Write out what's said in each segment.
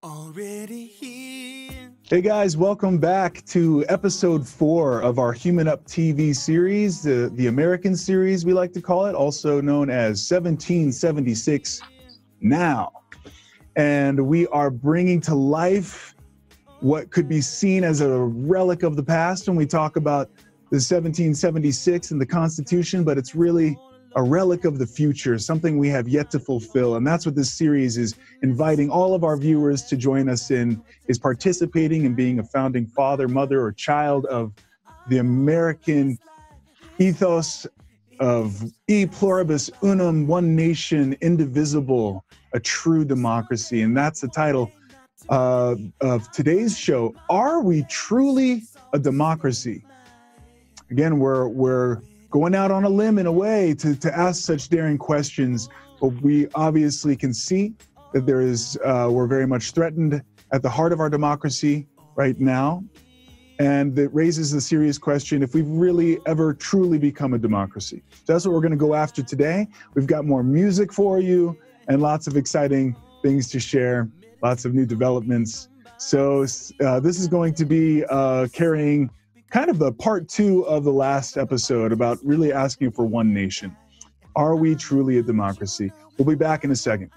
Already here. Hey guys, welcome back to episode 4 of our Human Up TV series, the American series we like to call it, also known as 1776 Now. And we are bringing to life what could be seen as a relic of the past when we talk about the 1776 and the Constitution, but it's really a relic of the future, something we have yet to fulfill. And that's what this series is inviting all of our viewers to join us in, is participating in being a founding father, mother, or child of the American ethos of e pluribus unum, one nation, indivisible, a true democracy. And that's the title of today's show. Are we truly a democracy? Again, we're going out on a limb in a way to ask such daring questions, but we obviously can see that there is, we're very much threatened at the heart of our democracy right now. And it raises the serious question if we've really ever truly become a democracy. So that's what we're gonna go after today. We've got more music for you and lots of exciting things to share, lots of new developments. So this is going to be carrying kind of the part 2 of the last episode about really asking for one nation. Are we truly a democracy? We'll be back in a second.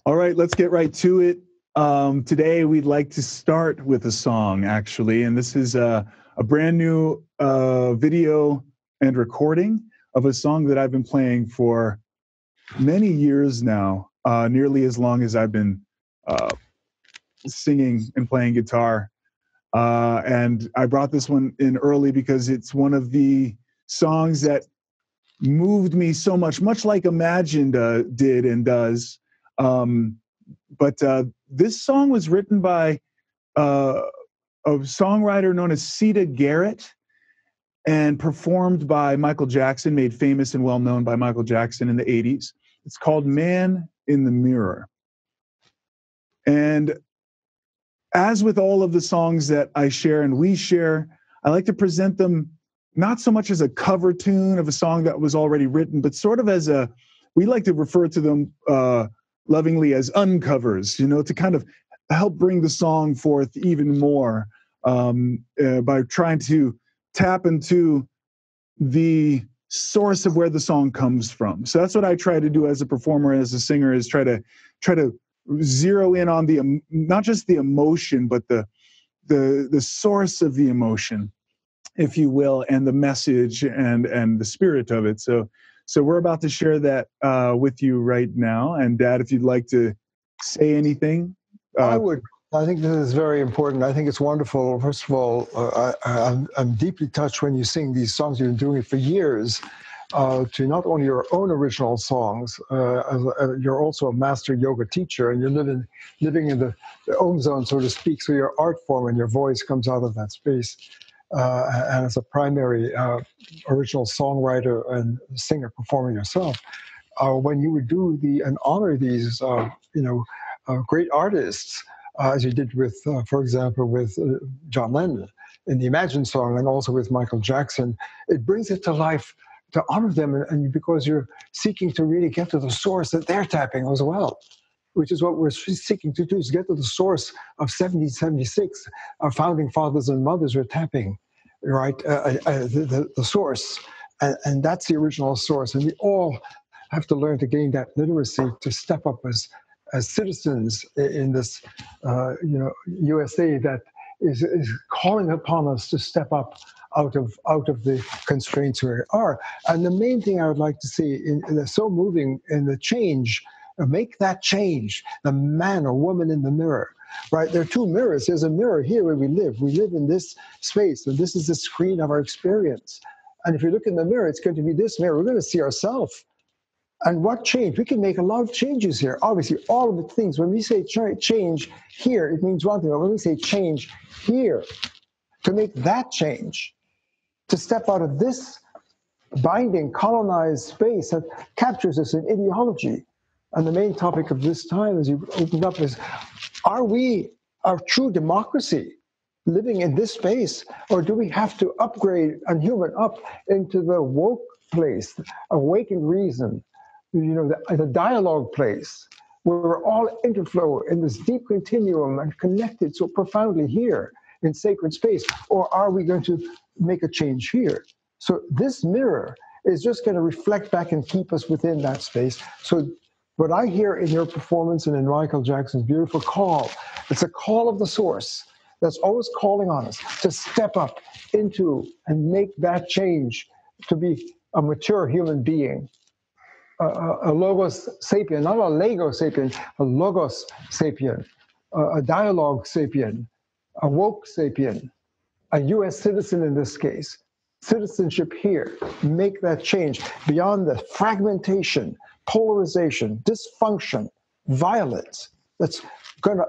All right, let's get right to it. Today, we'd like to start with a song, actually, and this is a brand new video and recording of a song that I've been playing for many years now, nearly as long as I've been singing and playing guitar. And I brought this one in early because it's one of the songs that moved me so much like Imagine did and does. But this song was written by a songwriter known as Sita Garrett and performed by Michael Jackson, made famous and well known by Michael Jackson in the 80s. It's called Man in the Mirror. And as with all of the songs that I share and we share, I like to present them not so much as a cover tune of a song that was already written, but sort of as we like to refer to them lovingly as uncovers, to kind of help bring the song forth even more by trying to tap into the source of where the song comes from. So that's what I try to do as a performer, as a singer, is try to zero in on the not just the emotion, but the source of the emotion, if you will, and the message and the spirit of it. So we're about to share that with you right now. And Dad, if you'd like to say anything. I would. I think this is very important. I think it's wonderful. First of all, I'm deeply touched when you sing these songs. You've been doing it for years, to not only your own original songs, you're also a master yoga teacher, and you're living in the own zone, so to speak. So your art form and your voice comes out of that space. And as a primary original songwriter and singer performer yourself, when you would do and honor these, great artists, as you did with, for example, with John Lennon in the Imagine song, and also with Michael Jackson, it brings it to life to honor them, and because you're seeking to really get to the source that they're tapping as well, which is what we're seeking to do, is get to the source of 1776. Our founding fathers and mothers were tapping, right, the source. And that's the original source. And we all have to learn to gain that literacy to step up as citizens in this, USA that is calling upon us to step up out of the constraints we are. And the main thing I would like to see, that's so moving in the change, make that change, the man or woman in the mirror, right? There are two mirrors. There's a mirror here where we live. We live in this space, and this is the screen of our experience. And if you look in the mirror, it's going to be this mirror. We're going to see ourselves. And what change? We can make a lot of changes here. Obviously, all of the things. When we say change here, it means one thing. But when we say change here, to make that change, to step out of this binding, colonized space that captures us in ideology. And the main topic of this time, as you opened up, is, are we a true democracy living in this space, or do we have to upgrade and human up into the woke place, awakened reason, the dialogue place, where we're all interflow in this deep continuum and connected so profoundly here in sacred space? Or are we going to make a change here? So this mirror is just going to reflect back and keep us within that space. So what I hear in your performance and in Michael Jackson's beautiful call, it's a call of the source that's always calling on us to step up into and make that change, to be a mature human being, a logos sapien, not a Lego sapien, a logos sapien, a dialogue sapien, a woke sapien, a US citizen in this case. Citizenship here, make that change beyond the fragmentation, polarization, dysfunction, violence that's going to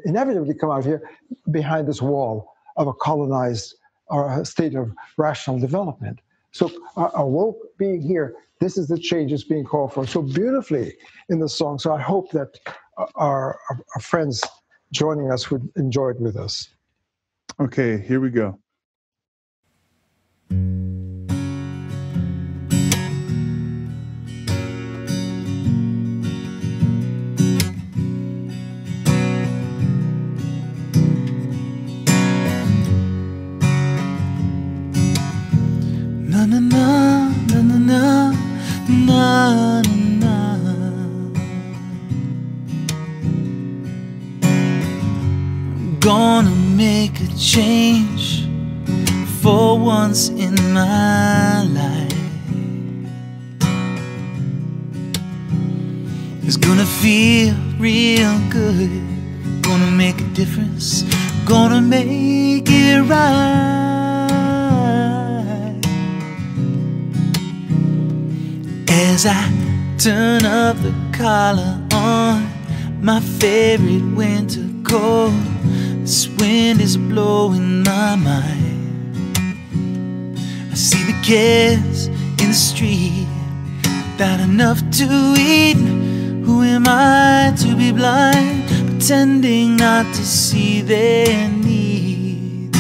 inevitably come out here behind this wall of a colonized or a state of rational development. So a woke being here, this is the change that's being called for so beautifully in the song. So I hope that our friends joining us would enjoy it with us. Okay, here we go. Na na na na na na na na. I'm gonna make a change for once in my life. It's gonna feel real good. Gonna make a difference. Gonna make it right. As I turn up the collar on my favorite winter coat, this wind is blowing my mind. I see the kids in the street without enough to eat. Who am I to be blind, pretending not to see their needs?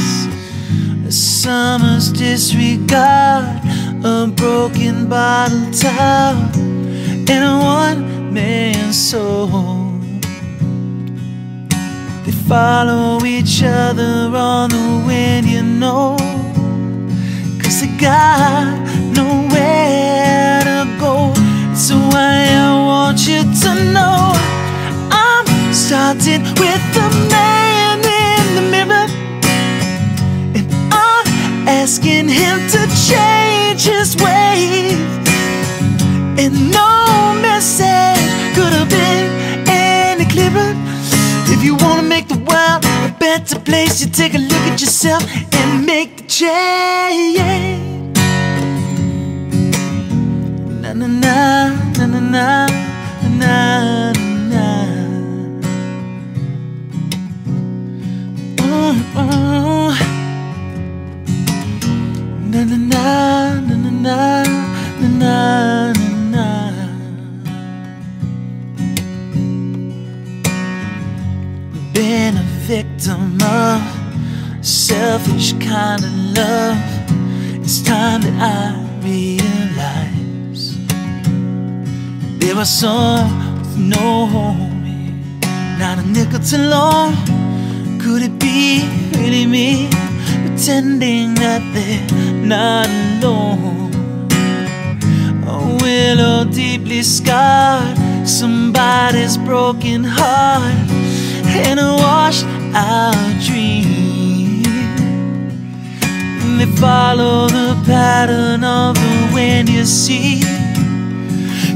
A summer's disregard, a broken bottle top, and a one-man soul. They follow each other on the wind, you know, 'cause they got nowhere to go. So I want you to know, I'm starting with the man in the mirror, and I'm asking him to change his ways. And no message could have been any clearer. If you want to make the world a better place, you take a look at yourself and make the change. Na na na na na na na na. Na na na na na na na na. Been a victim of selfish kind of love. It's time that I realize there are some with no home, not a nickel to loan. Could it be really me, pretending that they're not alone? A willow deeply scarred, somebody's broken heart, and a washed out dream. And they follow the pattern of the wind, you see,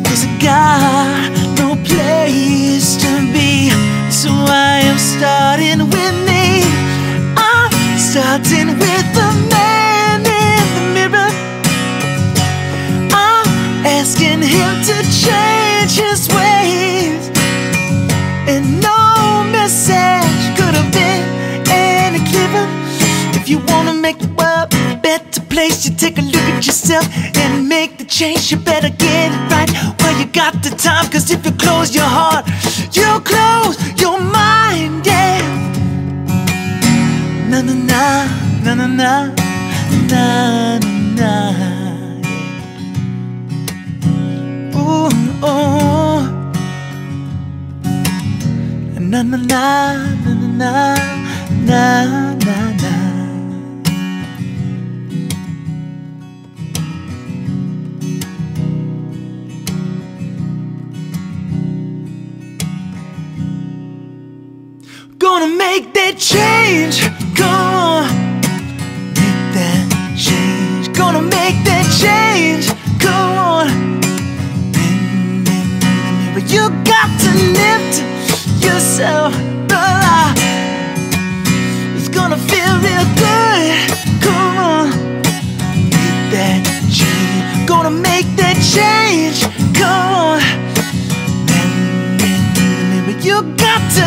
'cause I got no place to be. So I am starting with me. I'm starting with the man in the mirror. I'm asking him to change his ways. And no message could have been any clearer. If you want to make the world a better place, face, you take a look at yourself and make the change. You better get it right while you got the time, cause if you close your heart, you close your mind, yeah. Na na na, na na na, na na, yeah. Ooh, oh. Na na na, na na na, na na na. Gonna make that change, come on. Make that change, gonna make that change, come on. But you got to lift yourself alive. It's gonna feel real good, come on. Make that change, gonna make that change, come on. But you got to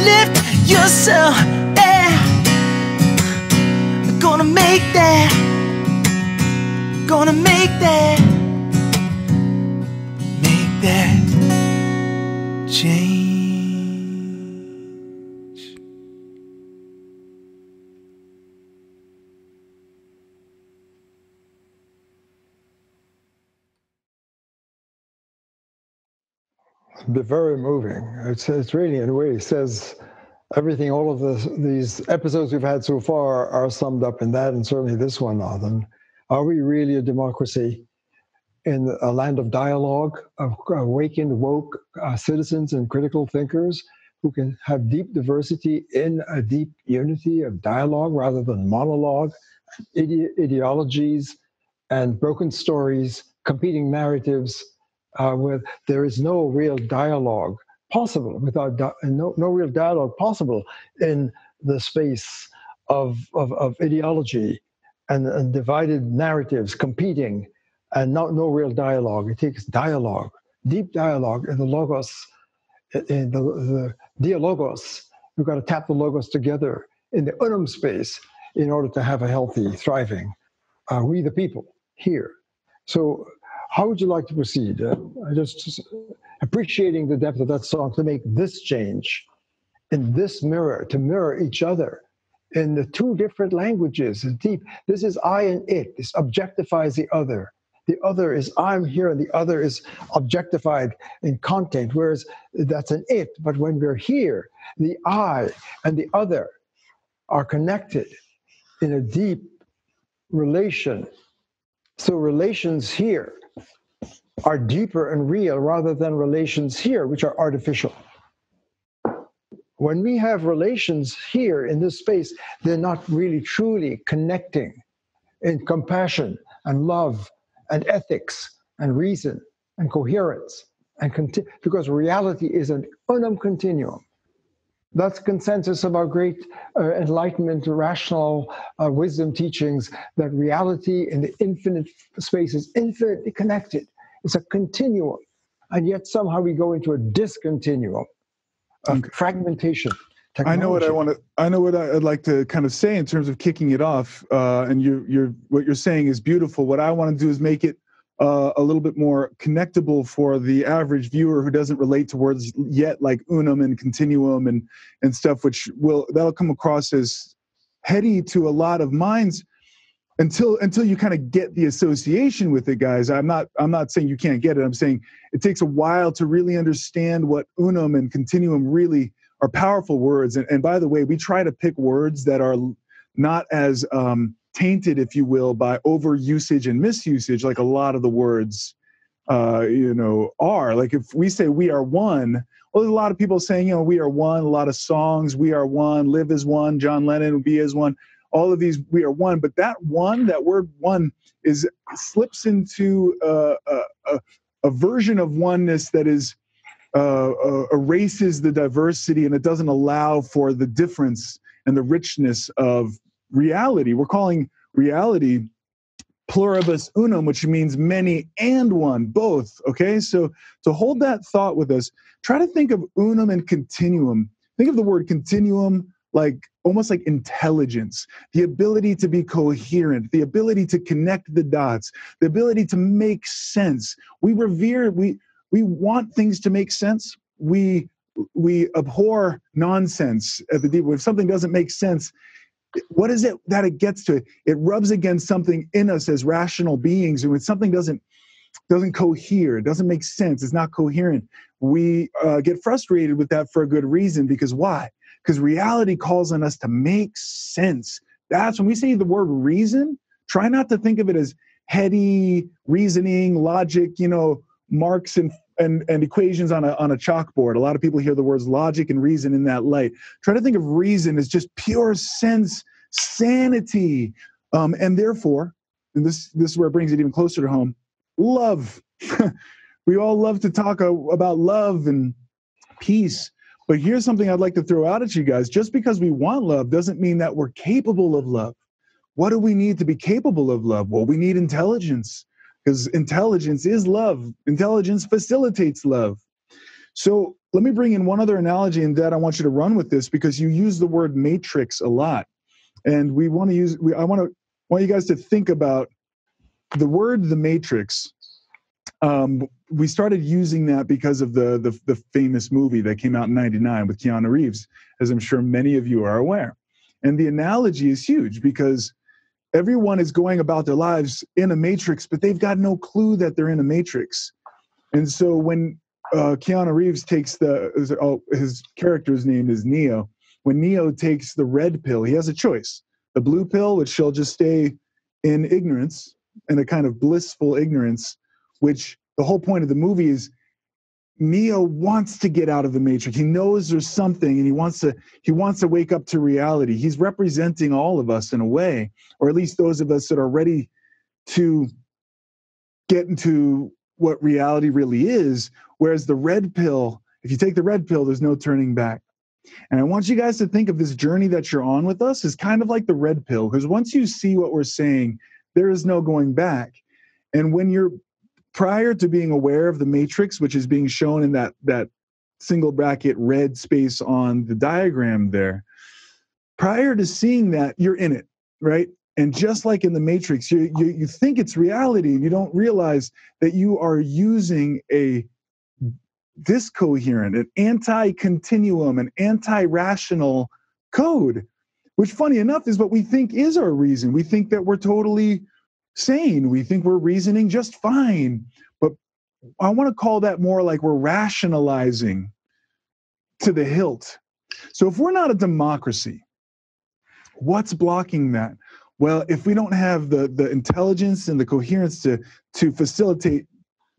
lift yourself, yeah. Gonna make that, gonna make that change. Very moving. It's really, in a way, it says everything. All of these episodes we've had so far are summed up in that, and certainly this one, Nathan. Are we really a democracy in a land of dialogue, of awakened, woke citizens and critical thinkers who can have deep diversity in a deep unity of dialogue rather than monologue, ideologies and broken stories, competing narratives, where there is no real dialogue possible, without no real dialogue possible in the space of ideology and divided narratives competing, and no real dialogue. It takes dialogue, deep dialogue in the logos, in the dialogos. We've got to tap the logos together in the unum space in order to have a healthy, thriving we the people here. So how would you like to proceed? Just appreciating the depth of that song to make this change in this mirror, to mirror each other in the two different languages. Deep. This is I and it. This objectifies the other. The other is I'm here, and the other is objectified in content, whereas that's an it. But when we're here, the I and the other are connected in a deep relation. So relations here are deeper and real rather than relations here, which are artificial. When we have relations here in this space, they're not really truly connecting in compassion and love and ethics and reason and coherence, and because reality is an unum continuum. That's consensus of our great enlightenment, rational wisdom teachings, that reality in the infinite space is infinitely connected. It's a continuum. And yet somehow we go into a discontinuum of fragmentation. Technology. I know what I'd like to kind of say in terms of kicking it off. And what you're saying is beautiful. What I want to do is make it a little bit more connectable for the average viewer who doesn't relate to words yet, like unum and continuum and stuff, that'll come across as heady to a lot of minds until you kind of get the association with it, guys. I'm not saying you can't get it. I'm saying it takes a while to really understand what unum and continuum really are powerful words. And by the way, we try to pick words that are not as tainted, if you will, by overusage and misusage, like a lot of the words, are. Like if we say we are one, well, there's a lot of people saying, we are one, a lot of songs, we are one, live as one, John Lennon, be as one, all of these, we are one. But that word one slips into a version of oneness that is erases the diversity, and it doesn't allow for the difference and the richness of reality. We're calling reality pluribus unum, which means many and one, both. Okay, so to hold that thought with us, try to think of unum and continuum. Think of the word continuum like almost like intelligence, the ability to be coherent, the ability to connect the dots, the ability to make sense. We revere, we want things to make sense. We abhor nonsense at the deep. If something doesn't make sense, what is it that it gets to? It rubs against something in us as rational beings. And when something doesn't cohere, it doesn't make sense, it's not coherent, we get frustrated with that for a good reason. Because why? Because reality calls on us to make sense. That's when we say the word reason, try not to think of it as heady reasoning, logic, marks and equations on a chalkboard. A lot of people hear the words logic and reason in that light. Try to think of reason as just pure sense, sanity. And therefore, and this is where it brings it even closer to home, love. We all love to talk about love and peace. But here's something I'd like to throw out at you guys. Just because we want love doesn't mean that we're capable of love. What do we need to be capable of love? Well, we need intelligence, because intelligence is love. Intelligence facilitates love. So let me bring in one other analogy, and Dad, I want you to run with this because you use the word matrix a lot. And I want you guys to think about the word the matrix. We started using that because of the famous movie that came out in '99 with Keanu Reeves, as I'm sure many of you are aware. And the analogy is huge because everyone is going about their lives in a matrix, but they've got no clue that they're in a matrix. And so when Keanu Reeves takes his character's name is Neo. When Neo takes the red pill, he has a choice. The blue pill, which shall just stay in ignorance, in a kind of blissful ignorance, which the whole point of the movie is Neo wants to get out of the matrix. He knows there's something, and he wants to wake up to reality. He's representing all of us in a way, or at least those of us that are ready to get into what reality really is. Whereas the red pill, if you take the red pill, there's no turning back. And I want you guys to think of this journey that you're on with us as kind of like the red pill, because once you see what we're saying, there is no going back. And when you're prior to being aware of the matrix, which is being shown in that single bracket red space on the diagram there, prior to seeing that, you're in it, right? And just like in the matrix, you think it's reality, and you don't realize that you are using a discoherent, an anti-continuum, an anti-rational code, which funny enough is what we think is our reason. We think that we're totally sane. We think we're reasoning just fine. But I want to call that more like we're rationalizing to the hilt. So if we're not a democracy, what's blocking that? Well, if we don't have the intelligence and the coherence to facilitate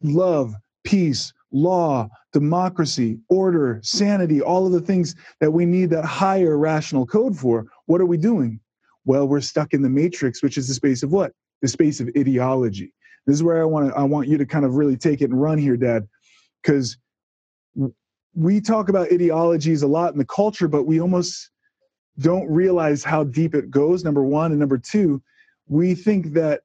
love, peace, law, democracy, order, sanity, all of the things that we need that higher rational code for, what are we doing? Well, we're stuck in the matrix, which is the space of what? The space of ideology. This is where I want you to kind of really take it and run here, Dad, because we talk about ideologies a lot in the culture, but we almost don't realize how deep it goes, number one. And number two, we think that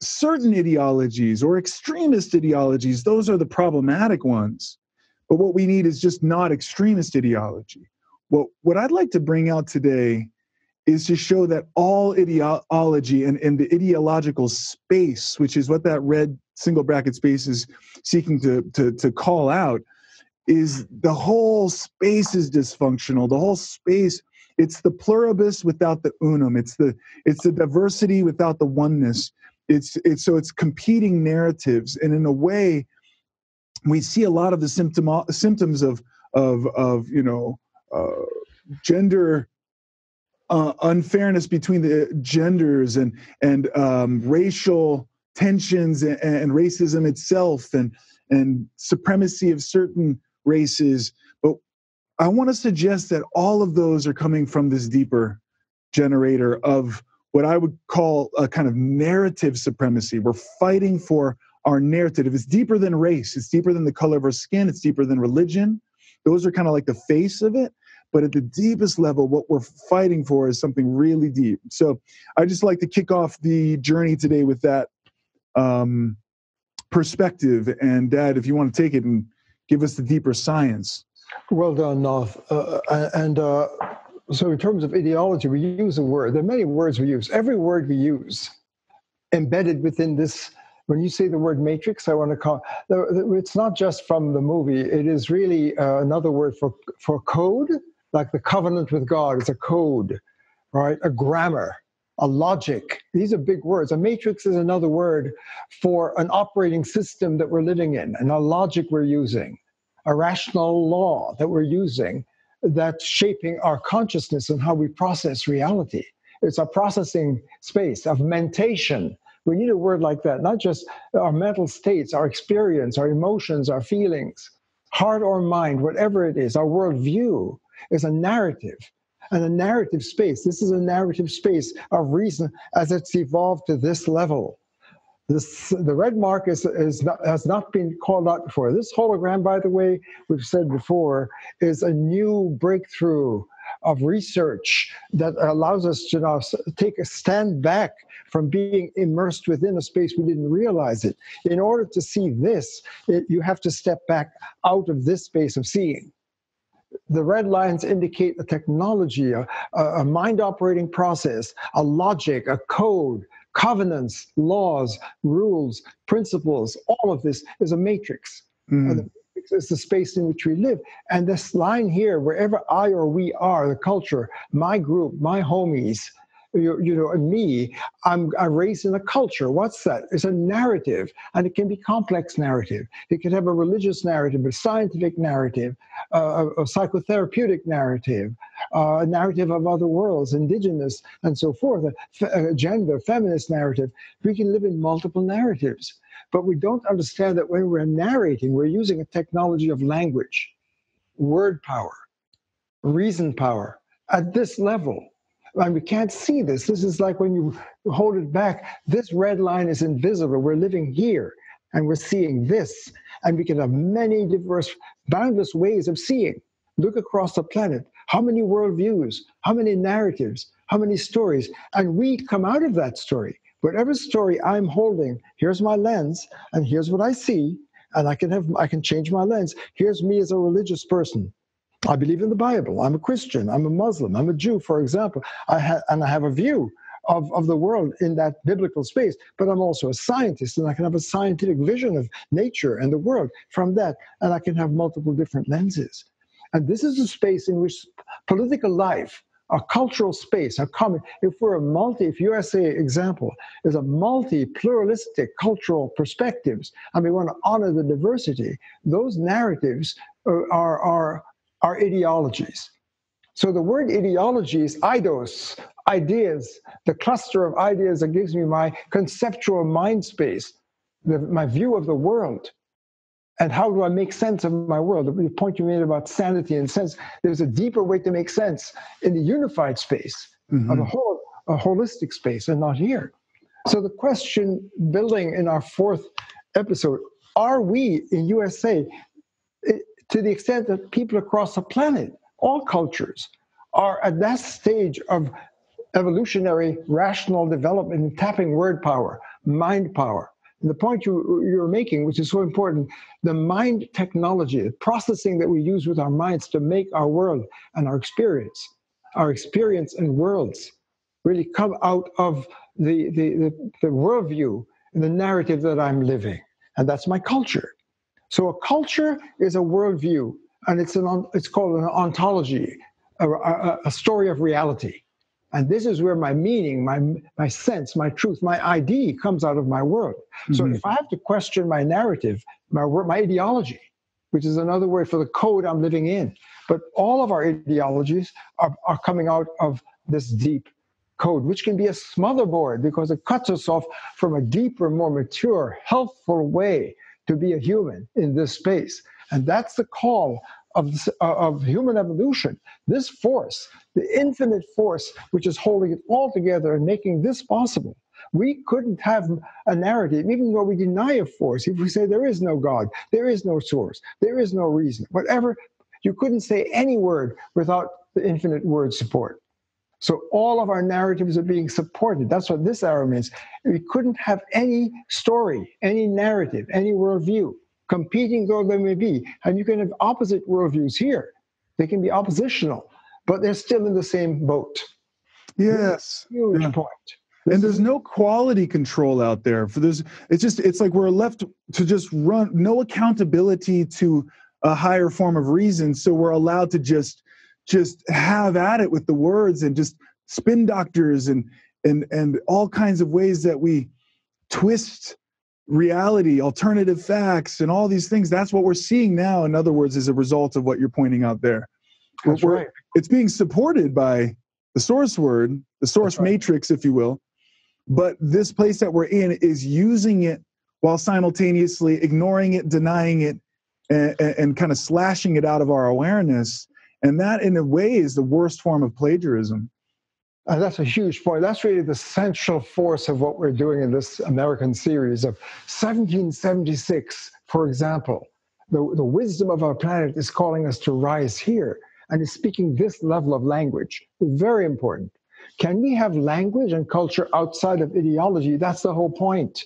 certain ideologies or extremist ideologies, those are the problematic ones. But what we need is just not extremist ideology. Well, what I'd like to bring out today is to show that all ideology and the ideological space, which is what that red single bracket space is seeking to call out, is the whole space is dysfunctional. The whole space, it's the pluribus without the unum. It's the diversity without the oneness. It's competing narratives, and in a way, we see a lot of the symptoms of gender unfairness between the genders and racial tensions and racism itself and supremacy of certain races. But I want to suggest that all of those are coming from this deeper generator of what I would call a kind of narrative supremacy. We're fighting for our narrative. It's deeper than race. It's deeper than the color of our skin. It's deeper than religion. Those are kind of like the face of it. But at the deepest level, what we're fighting for is something really deep. So I just like to kick off the journey today with that perspective. And Dad, if you want to take it and give us the deeper science. Well done, Nath. So in terms of ideology, we use a word. There are many words we use. Every word we use embedded within this. When you say the word matrix, I want to call it's not just from the movie. It is really another word for code, like the covenant with God is a code, right? A grammar, a logic. These are big words. A matrix is another word for an operating system that we're living in, and a logic we're using, a rational law that we're using that's shaping our consciousness and how we process reality. It's a processing space of mentation. We need a word like that, not just our mental states, our experience, our emotions, our feelings, heart or mind, whatever it is. Our worldview is a narrative, and a narrative space. This is a narrative space of reason as it's evolved to this level. The red mark has not been called out before. This hologram, by the way, we've said before, is a new breakthrough of research that allows us to now take a stand back from being immersed within a space we didn't realize it. In order to see this, you have to step back out of this space of seeing. The red lines indicate a technology, a mind operating process, a logic, a code, covenants, laws, rules, principles. All of this is a matrix. And the matrix is the space in which we live. And this line here, wherever I or we are, the culture, my group, my homies, and me, I'm raised in a culture. What's that? It's a narrative, and it can be complex narrative. It can have a religious narrative, a scientific narrative, a psychotherapeutic narrative, a narrative of other worlds, indigenous, and so forth, a gender, feminist narrative. We can live in multiple narratives, but we don't understand that when we're narrating, we're using a technology of language, word power, reason power at this level. And we can't see this. This is like when you hold it back, this red line is invisible. We're living here and we're seeing this. And we can have many diverse, boundless ways of seeing. Look across the planet. How many worldviews? How many narratives? How many stories? And we come out of that story. Whatever story I'm holding, here's my lens, and here's what I see, and I can change my lens. Here's me as a religious person. I believe in the Bible. I'm a Christian. I'm a Muslim. I'm a Jew, for example. I have a view of the world in that biblical space, but I'm also a scientist, and I can have a scientific vision of nature and the world from that, and I can have multiple different lenses. And this is a space in which political life, a cultural space, if USA example is a multi-pluralistic cultural perspectives, and we want to honor the diversity, those narratives are ideologies. So the word ideology is eidos, ideas, the cluster of ideas that gives me my conceptual mind space, my view of the world. And how do I make sense of my world? The point you made about sanity and sense, there's a deeper way to make sense in the unified space of a holistic space, and not here. So the question building in our fourth episode, are we in USA, to the extent that people across the planet, all cultures, are at that stage of evolutionary rational development and tapping word power, mind power. And the point you're making, which is so important, the mind technology, the processing that we use with our minds to make our world and our experience and worlds really come out of the worldview and the narrative that I'm living. And that's my culture. So a culture is a worldview, and it's called an ontology, a story of reality. And this is where my meaning, my sense, my truth, my ID comes out of my world. So if I have to question my narrative, my ideology, which is another word for the code I'm living in, but all of our ideologies are coming out of this deep code, which can be a smotherboard because it cuts us off from a deeper, more mature, healthful way to be a human in this space. And that's the call of human evolution. This force, the infinite force, which is holding it all together and making this possible. We couldn't have a narrative, even though we deny a force. If we say there is no God, there is no source, there is no reason, whatever, you couldn't say any word without the infinite word support. So all of our narratives are being supported. That's what this arrow means. We couldn't have any story, any narrative, any worldview, competing though they may be. And you can have opposite worldviews here. They can be oppositional, but they're still in the same boat. Yes. Huge Yeah. point. And there's no quality control out there for this. It's like we're left to just run, no accountability to a higher form of reason. So we're allowed to just have at it with the words and just spin doctors and all kinds of ways that we twist reality, alternative facts, and all these things. That's what we're seeing now, in other words, as a result of what you're pointing out there. That's right. It's being supported by the source word, the source matrix, if you will. But this place that we're in is using it while simultaneously ignoring it, denying it, and kind of slashing it out of our awareness. And that, in a way, is the worst form of plagiarism. And that's a huge point. That's really the central force of what we're doing in this American series of 1776, for example. The wisdom of our planet is calling us to rise here and is speaking this level of language. Very important. Can we have language and culture outside of ideology? That's the whole point.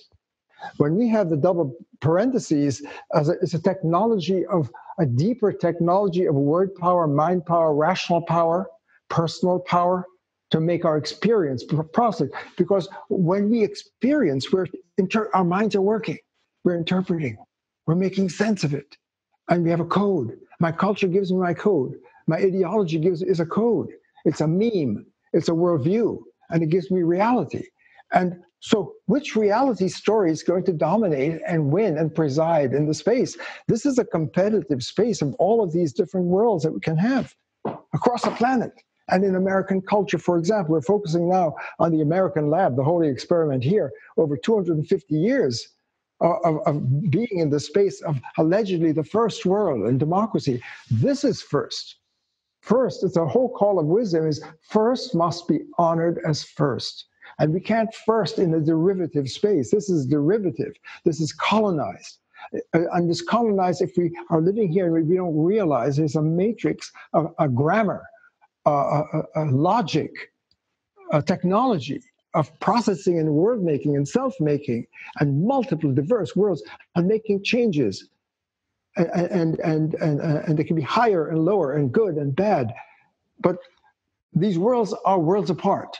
When we have the double parentheses, it's a technology of a deeper technology of word power, mind power, rational power, personal power to make our experience process. Because when we experience, our minds are working. We're interpreting. We're making sense of it. And we have a code. My culture gives me my code. My ideology is a code. It's a meme. It's a worldview, and it gives me reality. And so which reality story is going to dominate and win and preside in the space? This is a competitive space of all of these different worlds that we can have across the planet. And in American culture, for example, we're focusing now on the American lab, the holy experiment here, over 250 years of being in the space of allegedly the first world in democracy. This is first. First, it's a whole call of wisdom is first must be honored as first. And we can't first in a derivative space. This is derivative. This is colonized. And this colonized, if we are living here and we don't realize there's a matrix, a grammar, a logic, a technology of processing and word making and self-making and multiple diverse worlds and making changes. And they can be higher and lower and good and bad. But these worlds are worlds apart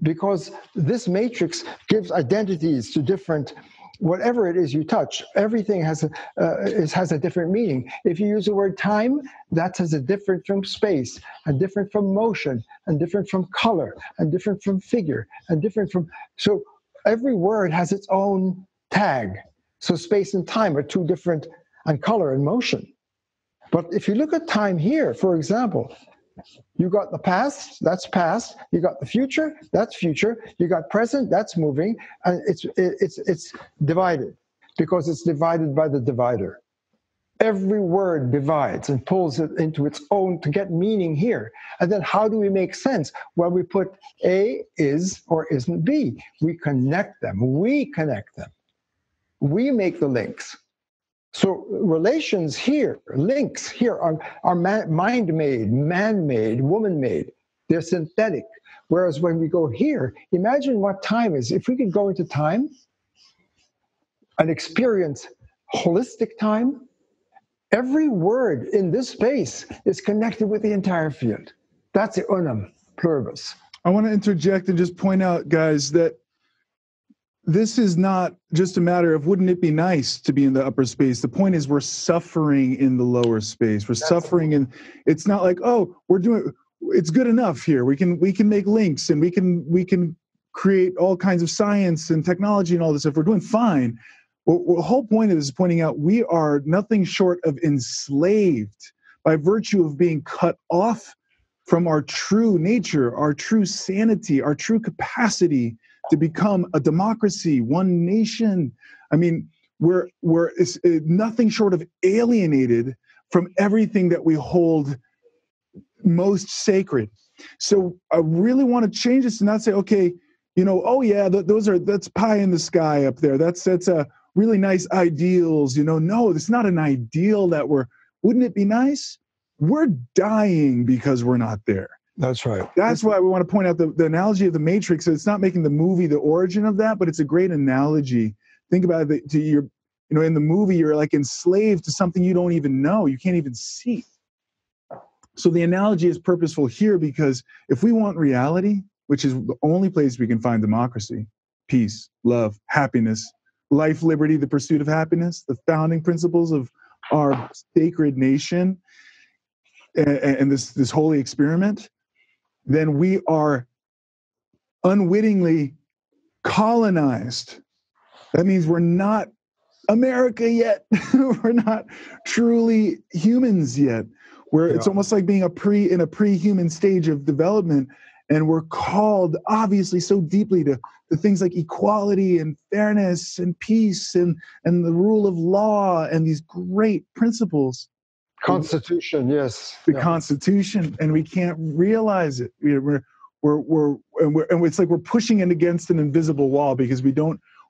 because this matrix gives identities to different, whatever it is you touch, everything has a different meaning. If you use the word time, that has a different from space, and different from motion, and different from color, and different from figure, and different from, so every word has its own tag. So space and time are two different, and color and motion. But if you look at time here, for example, you got the past, that's past. You got the future, that's future. You got present, that's moving, and it's divided because it's divided by the divider. Every word divides and pulls it into its own to get meaning here. And then how do we make sense? Well, we put A is or isn't B. We connect them. We connect them. We make the links. So relations here, links here are mind-made, man-made, woman-made. They're synthetic. Whereas when we go here, imagine what time is. If we could go into time and experience holistic time, every word in this space is connected with the entire field. That's the unum pluribus. I want to interject and just point out, guys, that this is not just a matter of wouldn't it be nice to be in the upper space. The point is we're suffering in the lower space. We're suffering, and it's not like, oh, it's good enough here. We can make links and we can create all kinds of science and technology and all this stuff. We're doing fine. Well, the whole point of this is pointing out we are nothing short of enslaved by virtue of being cut off from our true nature, our true sanity, our true capacity to become a democracy, one nation. I mean, we're nothing short of alienated from everything that we hold most sacred. So I really want to change this and not say, okay, oh yeah, that's pie in the sky up there. That's a really nice ideals. No, it's not an ideal that wouldn't it be nice? We're dying because we're not there. That's right. That's why we want to point out the analogy of the Matrix. It's not making the movie the origin of that, but it's a great analogy. Think about it. In the movie, you're like enslaved to something you don't even know. You can't even see. So the analogy is purposeful here because if we want reality, which is the only place we can find democracy, peace, love, happiness, life, liberty, the pursuit of happiness, the founding principles of our sacred nation and this holy experiment, then we are unwittingly colonized. That means we're not America yet. We're not truly humans yet. It's almost like being in a pre-human stage of development, and we're called obviously so deeply to things like equality and fairness and peace and the rule of law and these great principles. Constitution, yes. The Constitution, and we can't realize it. It's like we're pushing it against an invisible wall because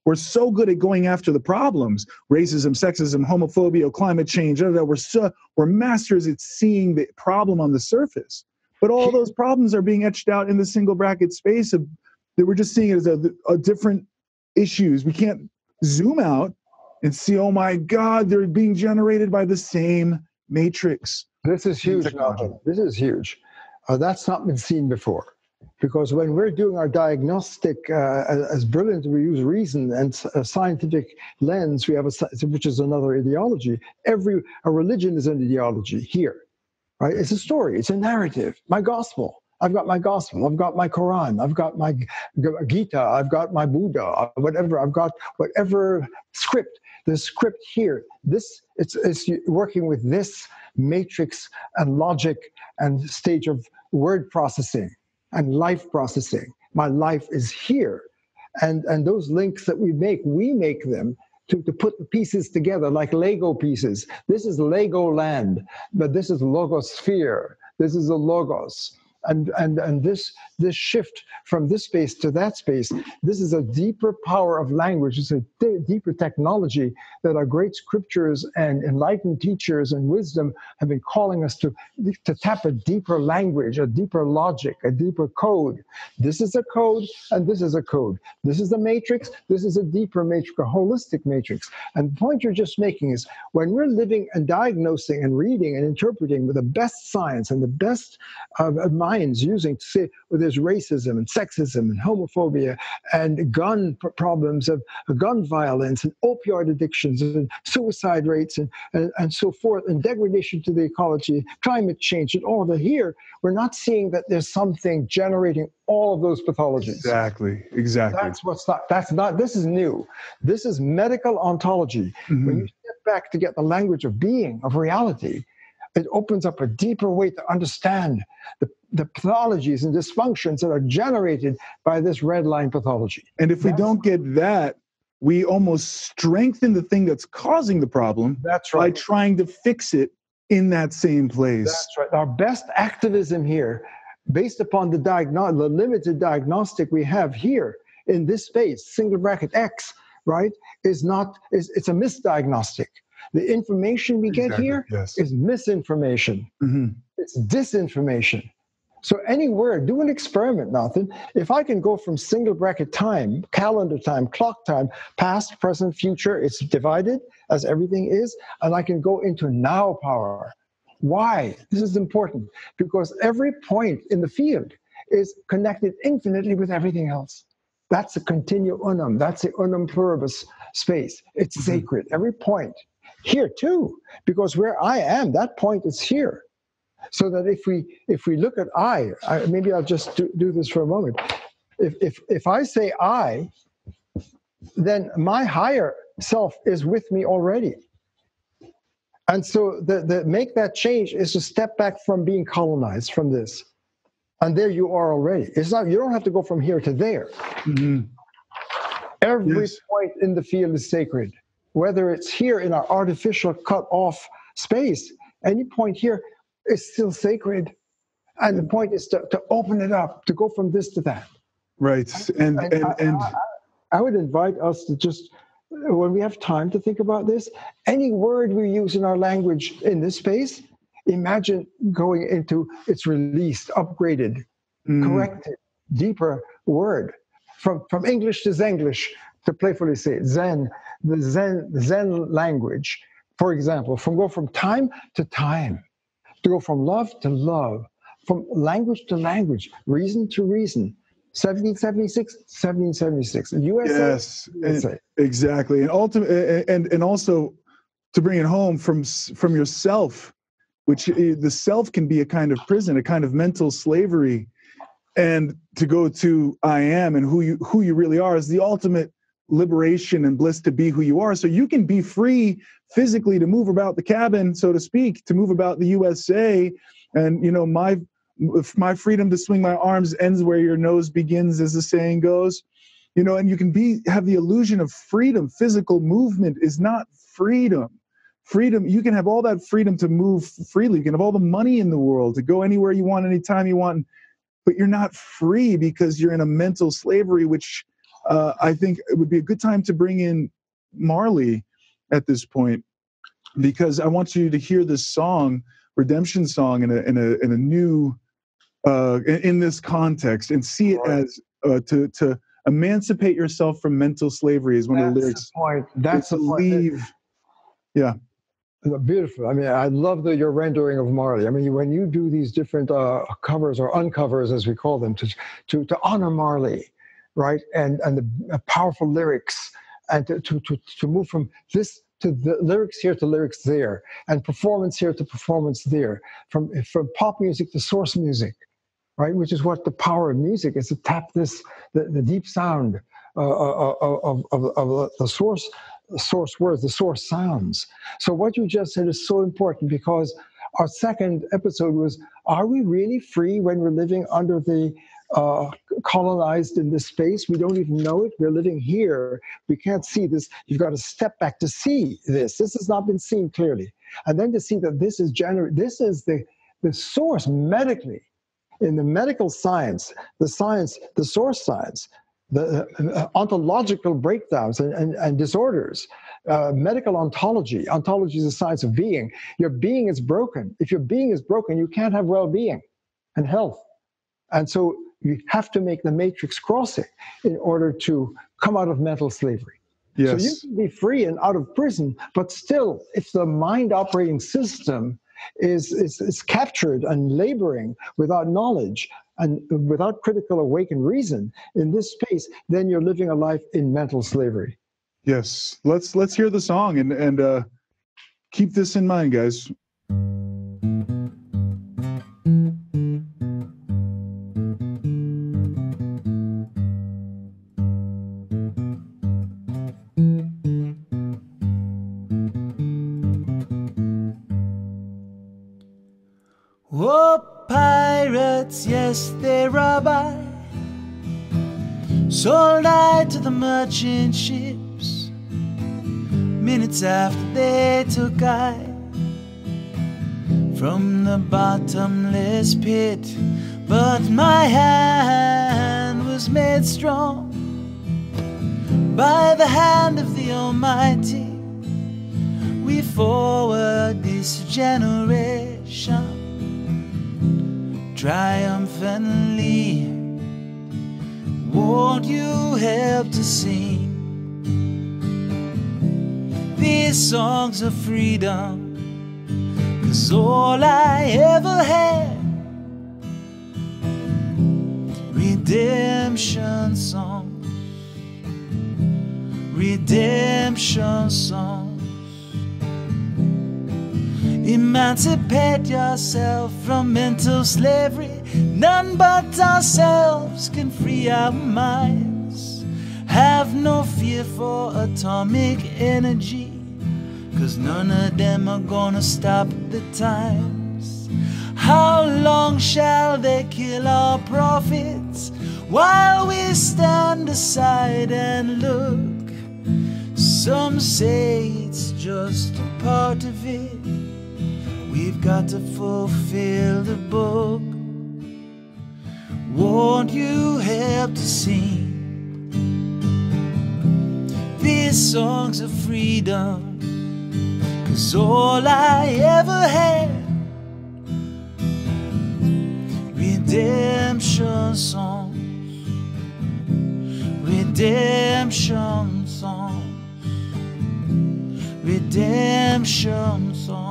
we're so good at going after the problems: racism, sexism, homophobia, climate change. We're masters at seeing the problem on the surface. But all those problems are being etched out in the single bracket space that we're just seeing it as a different issues. We can't zoom out and see, oh my God, they're being generated by the same matrix. This is huge, Malcolm. This is huge. That's not been seen before. Because when we're doing our diagnostic, as brilliant as we use reason and a scientific lens, we have which is another ideology. A religion is an ideology here, right? It's a story. It's a narrative. My gospel. I've got my gospel. I've got my Quran. I've got my Gita. I've got my Buddha. Whatever. I've got whatever script. The script here. It's working with this matrix and logic and stage of word processing and life processing. My life is here. And those links that we make them to put the pieces together like Lego pieces. This is Lego land, but this is logosphere. This is a logos. And this shift from this space to that space, this is a deeper power of language. It's a deeper technology that our great scriptures and enlightened teachers and wisdom have been calling us to tap a deeper language, a deeper logic, a deeper code. This is a code, and this is a code. This is a matrix, this is a deeper matrix, a holistic matrix. And the point you're just making is when we're living and diagnosing and reading and interpreting with the best science and the best minds using, say, where there's racism and sexism and homophobia and gun problems of gun violence and opioid addictions and suicide rates and so forth, and degradation to the ecology, climate change, and all of that. Here, we're not seeing that there's something generating all of those pathologies. Exactly. This is new. This is medical ontology. Mm-hmm. When you step back to get the language of being, of reality, it opens up a deeper way to understand the pathologies and dysfunctions that are generated by this red line pathology. And if we don't get that, we almost strengthen the thing that's causing the problem. That's right. By trying to fix it in that same place. That's right. Our best activism here, based upon the limited diagnostic we have here in this space, single bracket X, right, it's a misdiagnostic. The information we get here is misinformation. Mm-hmm. It's disinformation. So any word, do an experiment, Nathan. If I can go from single bracket time, calendar time, clock time, past, present, future, it's divided as everything is, and I can go into now power. Why? This is important because every point in the field is connected infinitely with everything else. That's a continuum. That's the unum pluribus space. It's sacred. Every point. Here too, because where I am, that point is here. So that if we look at maybe I'll just do this for a moment. If I say I, then my higher self is with me already. And so the make that change is to step back from being colonized from this. And there you are already. It's not, you don't have to go from here to there. Mm-hmm. Every point in the field is sacred. Whether it's here in our artificial cut off space, any point here is still sacred. And the point is to open it up, to go from this to that. Right. And I would invite us to just, when we have time to think about this, any word we use in our language in this space, imagine going into its released, upgraded, corrected, deeper word. From English to Zenglish, to playfully say it, Zen, the Zen language, for example, go from time to time, to go from love to love, from language to language, reason to reason. 1776, 1776. USA, Yes, USA. exactly. And and also to bring it home from yourself, which the self can be a kind of prison, a kind of mental slavery, and to go to I am and who you really are is the ultimate liberation and bliss to be who you are. So you can be free physically to move about the cabin, so to speak, to move about the USA. And, you know, my freedom to swing my arms ends where your nose begins, as the saying goes. You know, and you can have the illusion of freedom. Physical movement is not freedom. Freedom, you can have all that freedom to move freely. You can have all the money in the world to go anywhere you want, anytime you want, but you're not free because you're in a mental slavery, which I think it would be a good time to bring in Marley at this point, because I want you to hear this song, redemption song, in a new in this context, and see it as to emancipate yourself from mental slavery is one of the lyrics. That's the point. Leave. Yeah. Beautiful. I mean, I love your rendering of Marley. I mean, when you do these different covers or uncovers, as we call them, to honor Marley, right, and the powerful lyrics, and to move from this to the lyrics here to lyrics there, and performance here to performance there, from pop music to source music, right, which is what the power of music is, to tap the deep sound of the source words, the source sounds. So what you just said is so important, because our second episode was, are we really free when we're living under the colonized in this space? We don't even know it. We're living here. We can't see this. You've got to step back to see this. This has not been seen clearly. And then to see that this is the source medically, in the medical science, the source science, the ontological breakdowns and disorders, medical ontology. Ontology is the science of being. Your being is broken. If your being is broken, you can't have well-being and health. And so you have to make the matrix crossing in order to come out of mental slavery. Yes. So you can be free and out of prison, but still, if the mind operating system is captured and laboring without knowledge and without critical awakened reason in this space, then you're living a life in mental slavery. Yes. Let's hear the song and keep this in mind, guys. Oh, pirates, yes, they rob I, sold I to the merchant ships. Minutes after they took I from the bottomless pit, but my hand was made strong by the hand of the Almighty. We forward this generation triumphantly. Won't you help to sing these songs of freedom? 'Cause all I ever had, redemption songs, redemption songs. Emancipate yourself from mental slavery. None but ourselves can free our minds. Have no fear for atomic energy, 'cause none of them are gonna stop the times. How long shall they kill our prophets while we stand aside and look? Some say it's just a part of it. We've got to fulfill the book. Won't you help to sing these songs of freedom? 'Cause all I ever had, redemption songs, redemption songs, redemption songs.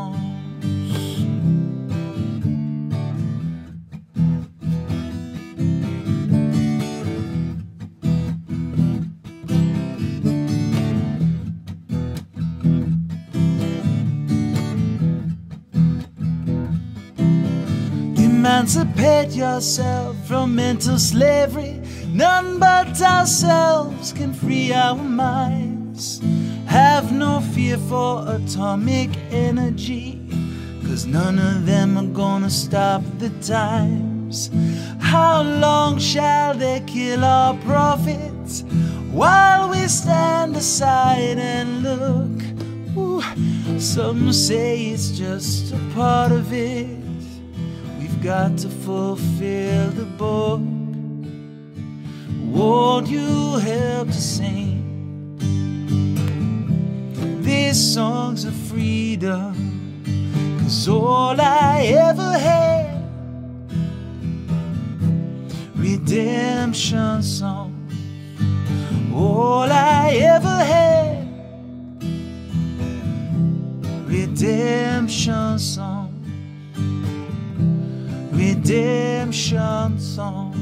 Emancipate yourself from mental slavery. None but ourselves can free our minds. Have no fear for atomic energy, 'cause none of them are gonna stop the times. How long shall they kill our prophets while we stand aside and look? Ooh, some say it's just a part of it. We've got to fulfill the book. Won't you help to sing these songs of freedom? 'Cause all I ever had, redemption song. All I ever had, redemption song. Redemption songs.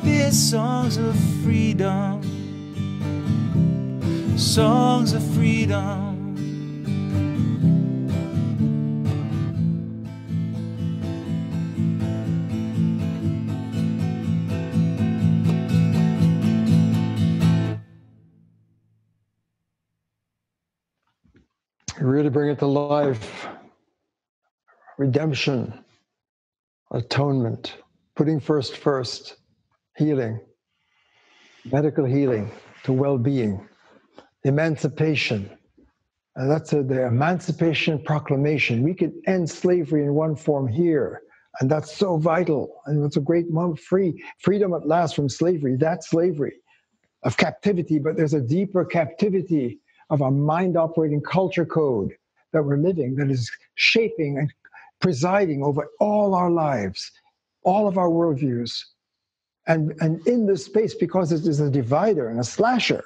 These songs of freedom. Songs of freedom. Really bring it to life. Redemption, atonement, putting first, healing, medical healing to well-being, emancipation. And that's the Emancipation Proclamation. We could end slavery in one form here, and that's so vital. And it's a great moment, freedom at last from slavery. That's slavery of captivity, but there's a deeper captivity of a mind-operating culture code that we're living, that is shaping and presiding over all our lives, all of our worldviews. And in this space, because it is a divider and a slasher,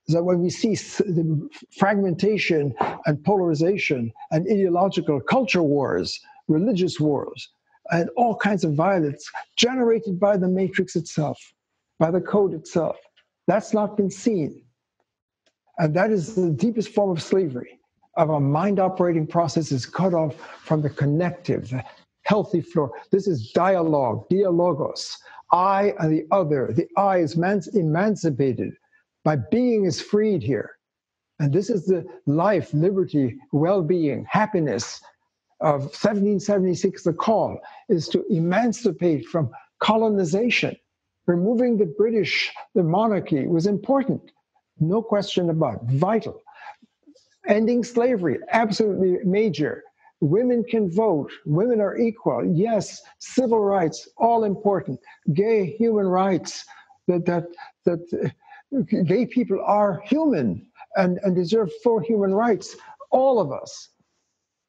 that when we see the fragmentation and polarization and ideological culture wars, religious wars, and all kinds of violence generated by the matrix itself, by the code itself, that's not been seen. And that is the deepest form of slavery, of a mind operating process is cut off from the connective, the healthy flow. This is dialogue, dialogos. I and the other. The I is emancipated. My being is freed here. And this is the life, liberty, well-being, happiness of 1776. The call is to emancipate from colonization. Removing the British, the monarchy was important. No question about it. Vital. Ending slavery, absolutely major. Women can vote. Women are equal. Yes, civil rights, all important. Gay human rights, that gay people are human and deserve full human rights. All of us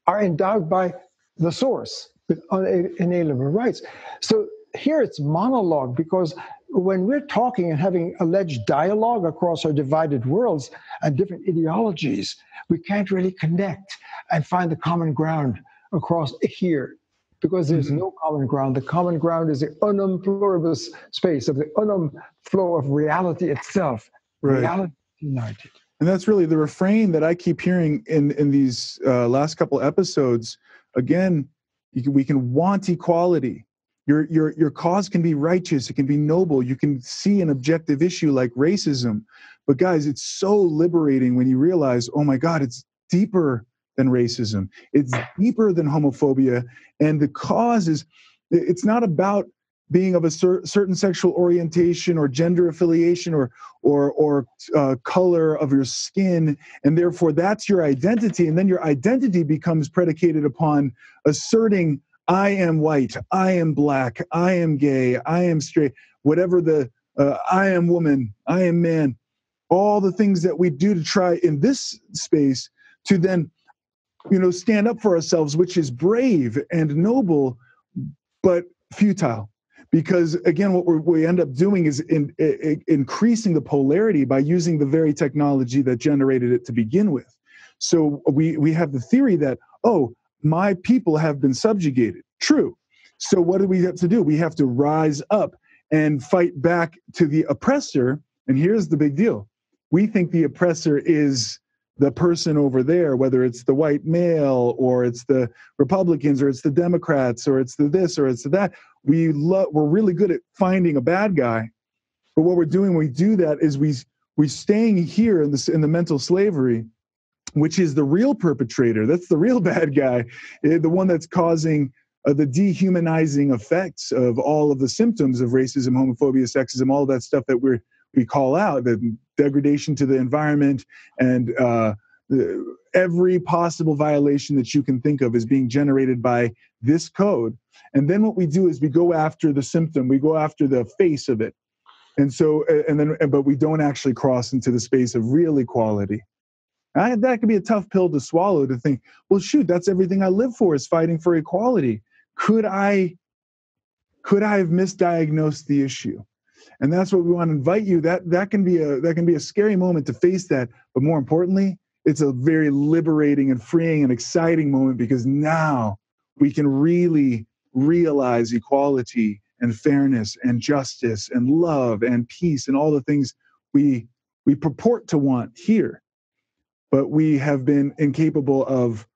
are endowed by the source with unalienable rights. So here it's monologue, because when we're talking and having alleged dialogue across our divided worlds and different ideologies, we can't really connect and find the common ground across here, because there's no common ground. The common ground is the unum pluribus space of the unum flow of reality itself. Right. Reality united. And that's really the refrain that I keep hearing in these last couple episodes. Again, we can want equality. Your cause can be righteous. It can be noble. You can see an objective issue like racism. But guys, it's so liberating when you realize, oh my God, it's deeper than racism. It's deeper than homophobia. And the cause is, it's not about being of a certain sexual orientation or gender affiliation or color of your skin. And therefore that's your identity. And then your identity becomes predicated upon asserting, I am white, I am black, I am gay, I am straight, whatever I am woman, I am man, all the things that we do to try in this space to then, stand up for ourselves, which is brave and noble, but futile. Because again, what we end up doing is increasing the polarity by using the very technology that generated it to begin with. So we have the theory that, my people have been subjugated. True. So what do we have to do? We have to rise up and fight back to the oppressor. And here's the big deal. We think the oppressor is the person over there, whether it's the white male or it's the Republicans or it's the Democrats or it's the this or it's the that. We're really good at finding a bad guy. But what we're doing when we do that is we're staying here in the mental slavery, which is the real perpetrator. That's the real bad guy, the one that's causing the dehumanizing effects of all of the symptoms of racism, homophobia, sexism, all of that stuff that we call out, the degradation to the environment, and every possible violation that you can think of is being generated by this code. And then what we do is we go after the symptom, we go after the face of it. And so, but we don't actually cross into the space of real equality. That could be a tough pill to swallow, to think, well, shoot, that's everything I live for, is fighting for equality. Could I have misdiagnosed the issue? And that's what we want to invite you. That can be a scary moment to face that. But more importantly, it's a very liberating and freeing and exciting moment, because now we can really realize equality and fairness and justice and love and peace and all the things we purport to want here, but we have been incapable of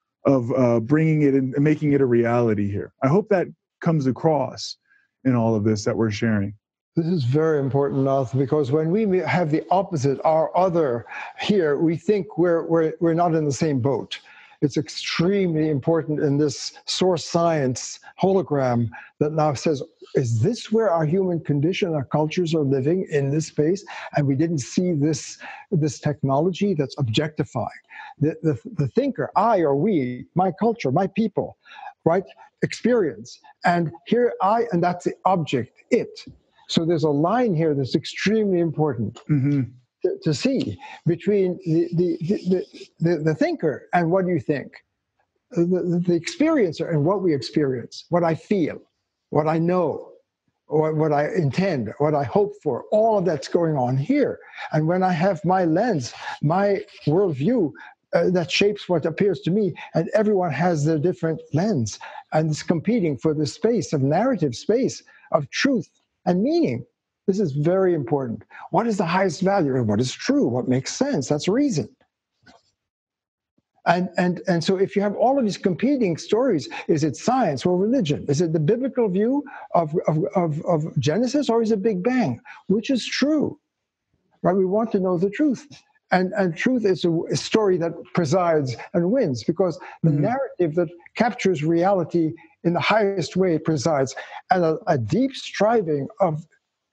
bringing it and making it a reality here. I hope that comes across in all of this that we're sharing. This is very important, Nath, because when we have the opposite, our other here, we think we're not in the same boat. It's extremely important in this source science hologram that now says, is this where our human condition, our cultures are living, in this space? And we didn't see this technology that's objectifying. The thinker, I or we, my culture, my people, right? Experience. And here and that's the object, it. So there's a line here that's extremely important. Mm-hmm. To see between the thinker and what you think, the experiencer and what we experience, what I feel, what I know, what I intend, what I hope for, all of that's going on here. And when I have my lens, my worldview, that shapes what appears to me, and everyone has their different lens, and it's competing for the space of narrative, space of truth and meaning. This is very important. What is the highest value, and what is true? What makes sense? That's reason. And so if you have all of these competing stories, is it science or religion? Is it the biblical view of Genesis, or is it Big Bang? Which is true? Right? We want to know the truth. And truth is a story that presides and wins, because the narrative that captures reality in the highest way presides, and a deep striving of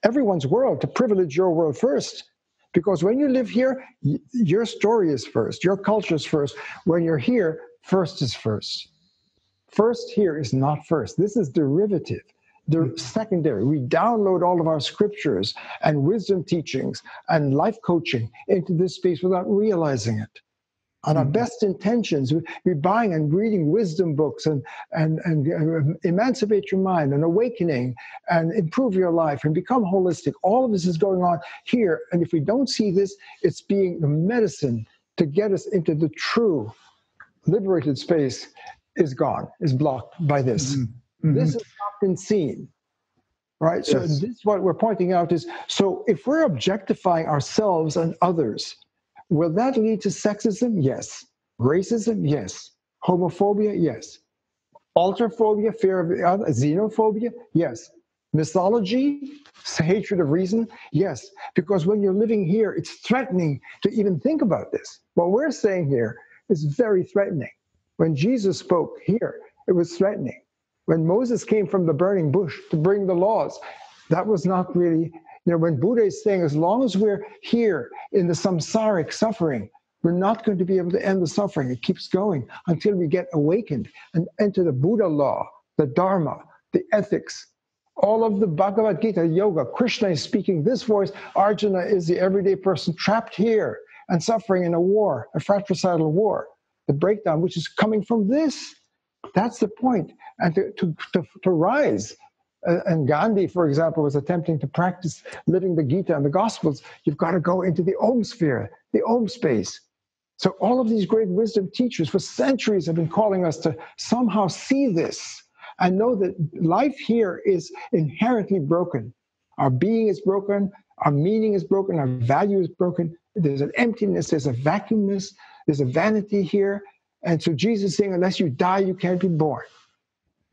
everyone's world to privilege your world first. Because when you live here, your story is first, your culture is first. When you're here, first is first. First here is not first. This is derivative, secondary. We download all of our scriptures and wisdom teachings and life coaching into this space without realizing it. On our best intentions, we're buying and reading wisdom books and emancipate your mind and awakening and improve your life and become holistic. All of this is going on here. And if we don't see this, it's being the medicine to get us into the true liberated space is gone, is blocked by this. This has not been seen. Right? So this is what we're pointing out is, so if we're objectifying ourselves and others, will that lead to sexism? Yes. Racism? Yes. Homophobia? Yes. Alterphobia, fear of the other, xenophobia? Yes. Mythology, hatred of reason? Yes. Because when you're living here, it's threatening to even think about this. What we're saying here is very threatening. When Jesus spoke here, it was threatening. When Moses came from the burning bush to bring the laws, that was not really... when Buddha is saying, as long as we're here in the samsaric suffering, we're not going to be able to end the suffering. It keeps going until we get awakened and enter the Buddha law, the Dharma, the ethics, all of the Bhagavad Gita, yoga. Krishna is speaking this voice. Arjuna is the everyday person trapped here and suffering in a war, a fratricidal war, the breakdown, which is coming from this. That's the point. And to rise. And Gandhi, for example, was attempting to practice living the Gita and the Gospels. You've got to go into the Om sphere, the Om space. So all of these great wisdom teachers for centuries have been calling us to somehow see this and know that life here is inherently broken. Our being is broken, our meaning is broken, our value is broken. There's an emptiness, there's a vacuumness, There's a vanity here. And so Jesus is saying, unless you die, you can't be born.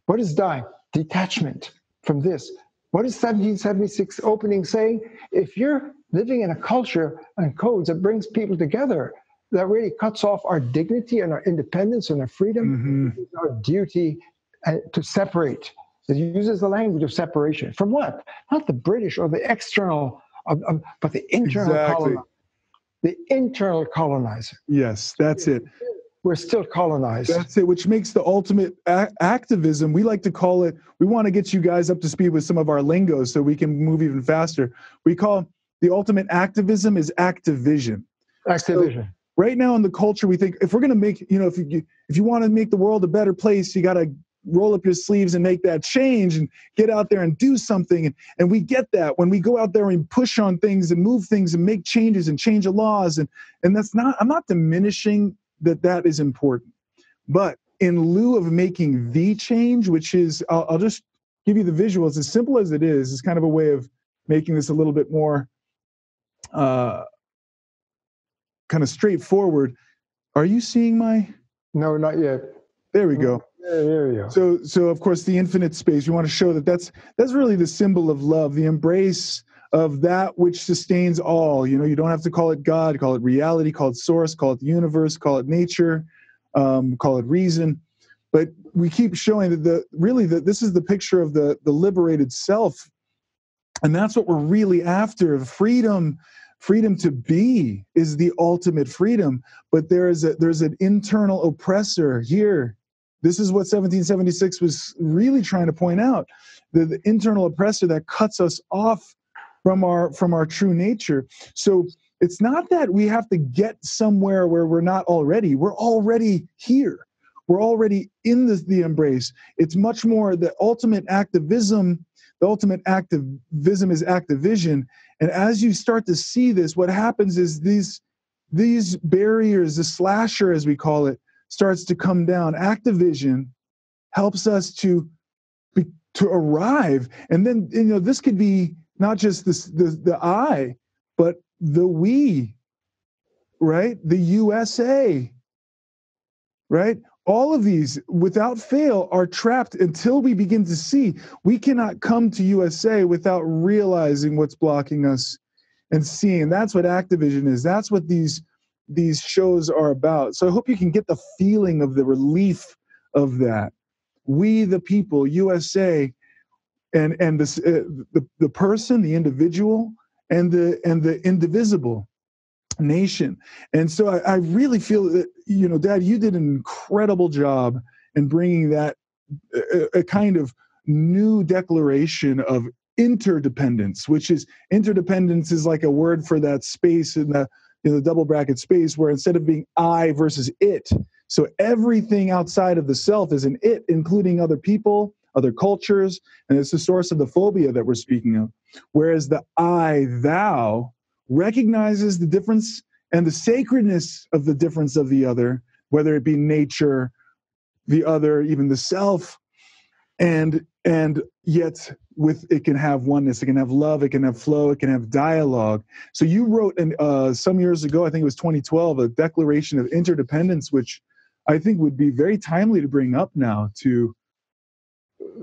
What is dying? Detachment from this. What is 1776 opening saying? If you're living in a culture and codes that brings people together, that really cuts off our dignity and our independence and our freedom, it's our duty to separate. It uses the language of separation. From what? Not the British or the external, but the internal colonizer. The internal colonizer. Yes, that's it. We're still colonized. That's it, which makes the ultimate activism. We like to call it, we want to get you guys up to speed with some of our lingo so we can move even faster. We call the ultimate activism is activision. Activision. So right now in the culture, we think if we're going to make, if you want to make the world a better place, you got to roll up your sleeves and make that change and get out there and do something. And we get that when we go out there and push on things and move things and make changes and change the laws. And that's not, I'm not diminishing that is important. But in lieu of making the change, which is, I'll just give you the visuals, as simple as it is, it's kind of a way of making this a little bit more kind of straightforward. Are you seeing my? No, not yet. There we go. There we go. So of course, the infinite space, we want to show that that's really the symbol of love, the embrace of that which sustains all. You don't have to call it God, call it reality, call it source, call it the universe, call it nature, call it reason. But we keep showing that this is the picture of the liberated self. And that's what we're really after. Freedom to be is the ultimate freedom. But there's an internal oppressor here. This is what 1776 was really trying to point out. The internal oppressor that cuts us off from our true nature. So it's not that we have to get somewhere where we're not already. We're already here. We're already in the embrace. It's much more the ultimate activism. The ultimate activism is activision. And as you start to see this, what happens is these barriers, the slasher as we call it, starts to come down. Activision helps us to arrive. And then this could be not just the I, but the we, right? The USA, right? All of these, without fail, are trapped until we begin to see. We cannot come to USA without realizing what's blocking us and seeing. That's what Activision is. That's what these shows are about. So I hope you can get the feeling of the relief of that. We, the people, USA, and the person, the individual, and the indivisible nation. And so I really feel that, Dad, you did an incredible job in bringing that a kind of new declaration of interdependence, which is interdependence is like a word for that space in the double bracket space where instead of being I versus it, so everything outside of the self is an it, including other people, other cultures, and it's the source of the phobia that we're speaking of. Whereas the I, thou, recognizes the difference and the sacredness of the difference of the other, whether it be nature, the other, even the self, and yet it can have oneness, it can have love, it can have flow, it can have dialogue. So you wrote some years ago, I think it was 2012, a declaration of interdependence, which I think would be very timely to bring up now to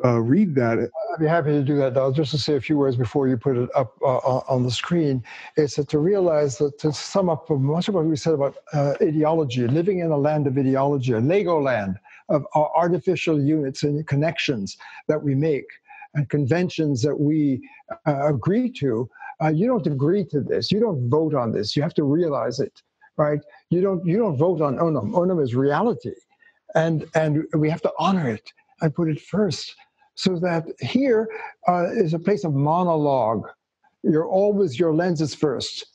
read that. I'd be happy to do that, Dal. Just to say a few words before you put it up on the screen, is that to realize that, to sum up much of what we said about ideology, living in a land of ideology, a Lego land of artificial units and connections that we make and conventions that we agree to. You don't agree to this. You don't vote on this. You have to realize it, right? You don't vote on Onum. Onum is reality, and we have to honor it and put it first. So that here is a place of monologue. Your lens is first,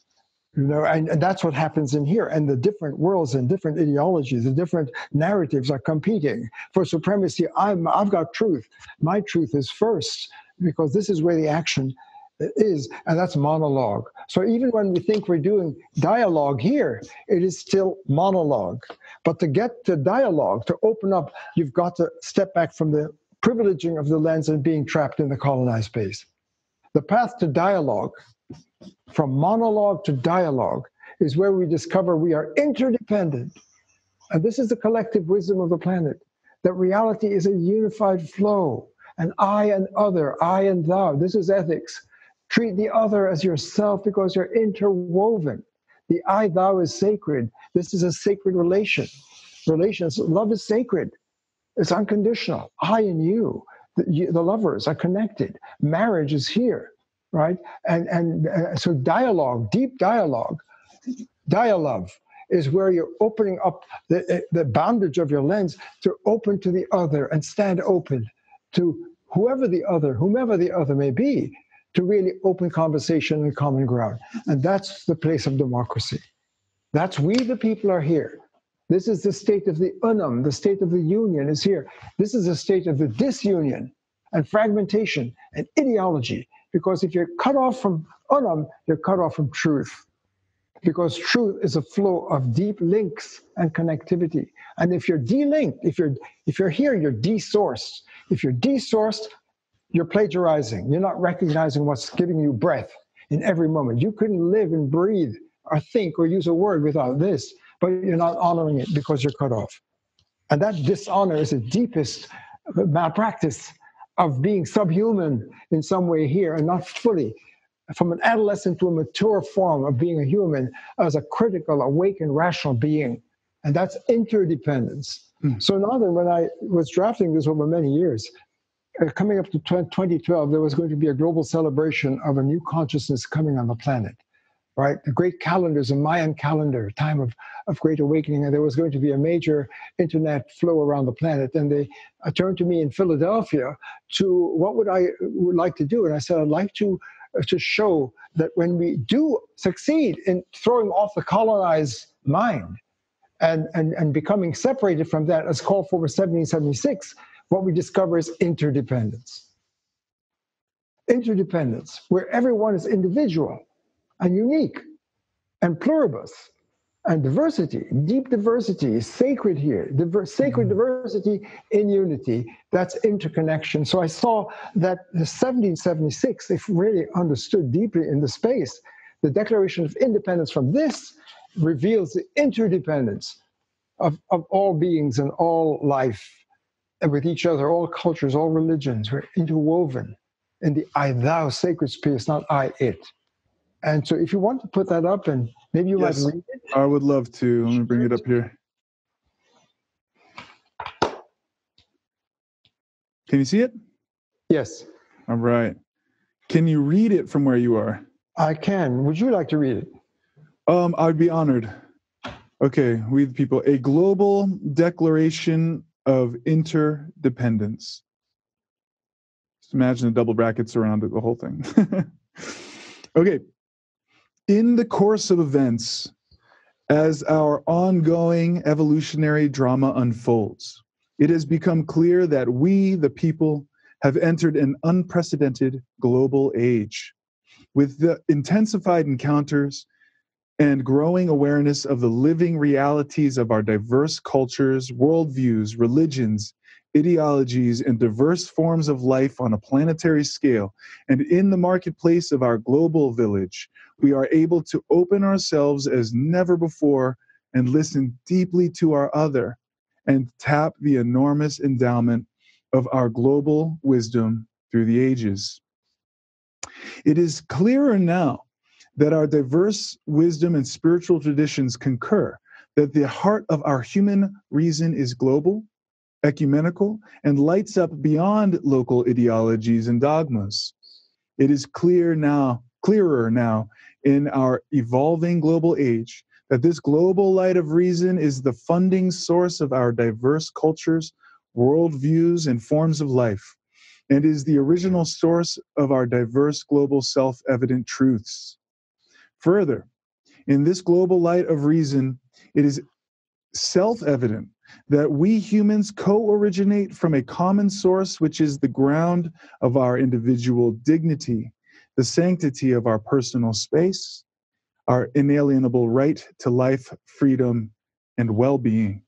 and that's what happens in here. And the different worlds and different ideologies, the different narratives are competing for supremacy. I've got truth. My truth is first, because this is where the action is, and that's monologue. So even when we think we're doing dialogue here, it is still monologue. But to get to dialogue, to open up, you've got to step back from the privileging of the lens and being trapped in the colonized space. The path to dialogue, from monologue to dialogue, is where we discover we are interdependent. And this is the collective wisdom of the planet, that reality is a unified flow, an I and other, I and thou. This is ethics. Treat the other as yourself because you're interwoven. The I, thou is sacred. This is a sacred relation. Relations, love is sacred. It's unconditional. I and you, the lovers are connected. Marriage is here, right? And so dialogue, deep dialogue, dialogue is where you're opening up the boundage of your lens to open to the other and stand open to whomever the other may be, to really open conversation and common ground. And that's the place of democracy. That's we the people are here. This is the state of the unum, the state of the union is here. This is the state of the disunion and fragmentation and ideology. Because if you're cut off from unum, you're cut off from truth. Because truth is a flow of deep links and connectivity. And if you're de-linked, if you're here, you're de-sourced. If you're de-sourced, you're plagiarizing. You're not recognizing what's giving you breath in every moment. You couldn't live and breathe or think or use a word without this, but you're not honoring it because you're cut off. And that dishonor is the deepest malpractice of being subhuman in some way here and not fully, from an adolescent to a mature form of being a human as a critical, awakened, rational being. And that's interdependence. So now then, when I was drafting this over many years, coming up to 2012, there was going to be a global celebration of a new consciousness coming on the planet, right? The great calendars, a Mayan calendar, time of great awakening, and there was going to be a major internet flow around the planet. And they turned to me in Philadelphia to what would like to do? And I said, I'd like to show that when we do succeed in throwing off the colonized mind and becoming separated from that, as called for 1776, what we discover is interdependence. Interdependence, where everyone is individual and unique and pluribus and diversity, deep diversity is sacred here. Sacred diversity in unity, that's interconnection. So I saw that the 1776, if really understood deeply in the space, the Declaration of Independence from this reveals the interdependence of all beings and all life, and with each other, all cultures, all religions. We're interwoven in the I-thou sacred space, not I-it. And so if you want to put that up, and maybe you might read it. I would love to. Let me bring it up here. Can you see it? Yes. All right. Can you read it from where you are? I can. Would you like to read it? I'd be honored. Okay, we the people. A global declaration of interdependence. Just imagine the double brackets around it, the whole thing. Okay. In the course of events, as our ongoing evolutionary drama unfolds, it has become clear that we, the people, have entered an unprecedented global age. With the intensified encounters and growing awareness of the living realities of our diverse cultures, worldviews, religions, ideologies, and diverse forms of life on a planetary scale, and in the marketplace of our global village, we are able to open ourselves as never before and listen deeply to our other and tap the enormous endowment of our global wisdom through the ages. It is clearer now that our diverse wisdom and spiritual traditions concur that the heart of our human reason is global, ecumenical, and lights up beyond local ideologies and dogmas. It is clearer now in our evolving global age that this global light of reason is the funding source of our diverse cultures, worldviews, and forms of life, and is the original source of our diverse global self-evident truths. Further, in this global light of reason, it is self-evident that we humans co-originate from a common source, which is the ground of our individual dignity, the sanctity of our personal space, our inalienable right to life, freedom, and well-being.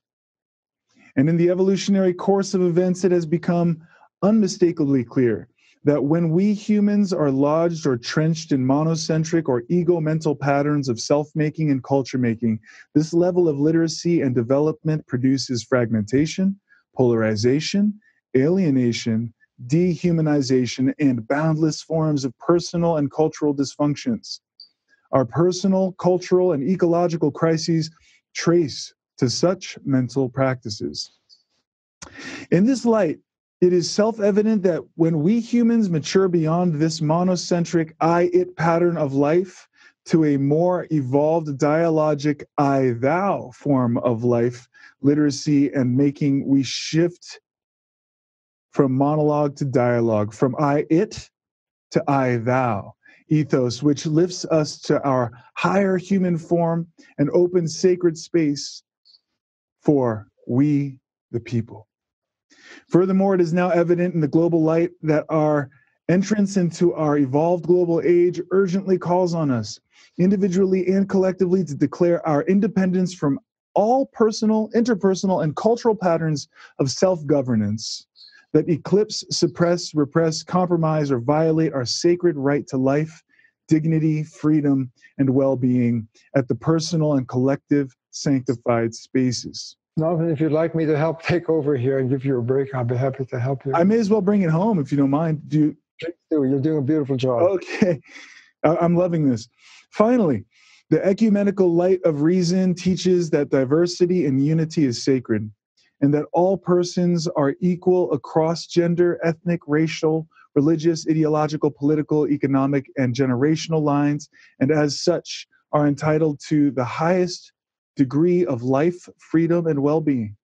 And in the evolutionary course of events, it has become unmistakably clear that when we humans are lodged or trenched in monocentric or ego-mental patterns of self-making and culture-making, this level of literacy and development produces fragmentation, polarization, alienation, dehumanization, and boundless forms of personal and cultural dysfunctions. Our personal, cultural, and ecological crises trace to such mental practices. In this light, it is self-evident that when we humans mature beyond this monocentric I-it pattern of life to a more evolved dialogic I-thou form of life, literacy, and making, we shift from monologue to dialogue, from I-it to I-thou ethos, which lifts us to our higher human form and opens sacred space for we, the people. Furthermore, it is now evident in the global light that our entrance into our evolved global age urgently calls on us, individually and collectively, to declare our independence from all personal, interpersonal, and cultural patterns of self-governance that eclipse, suppress, repress, compromise, or violate our sacred right to life, dignity, freedom, and well-being at the personal and collective sanctified spaces. Nathan, if you'd like me to help take over here and give you a break, I'll be happy to help you. I may as well bring it home if you don't mind. Please do. You're doing a beautiful job. Okay. I'm loving this. Finally, the ecumenical light of reason teaches that diversity and unity is sacred, and that all persons are equal across gender, ethnic, racial, religious, ideological, political, economic, and generational lines, and as such are entitled to the highest degree of life, freedom, and well-being.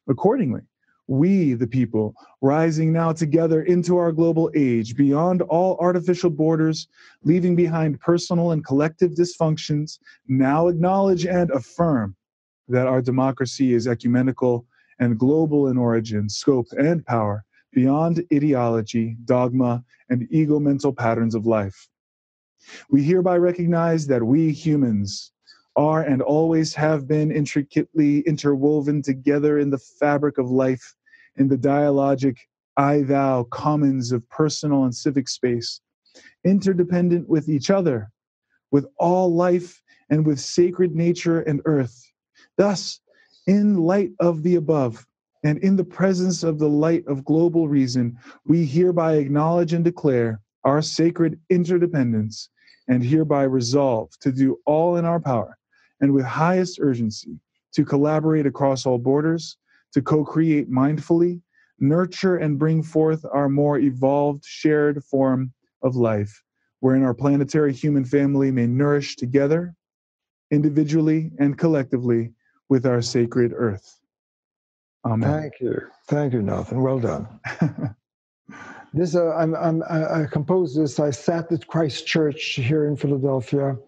Accordingly, we, the people, rising now together into our global age, beyond all artificial borders, leaving behind personal and collective dysfunctions, now acknowledge and affirm that our democracy is ecumenical and global in origin, scope, and power, beyond ideology, dogma, and ego-mental patterns of life. We hereby recognize that we humans are and always have been intricately interwoven together in the fabric of life, in the dialogic I-thou commons of personal and civic space, interdependent with each other, with all life, and with sacred nature and earth. Thus, in light of the above, and in the presence of the light of global reason, we hereby acknowledge and declare our sacred interdependence, and hereby resolve to do all in our power, and with highest urgency, to collaborate across all borders, to co-create mindfully, nurture and bring forth our more evolved shared form of life, wherein our planetary human family may nourish together, individually and collectively, with our sacred earth. Amen. Thank you, Nathan. Well done. This I composed this. I sat at Christ Church here in Philadelphia,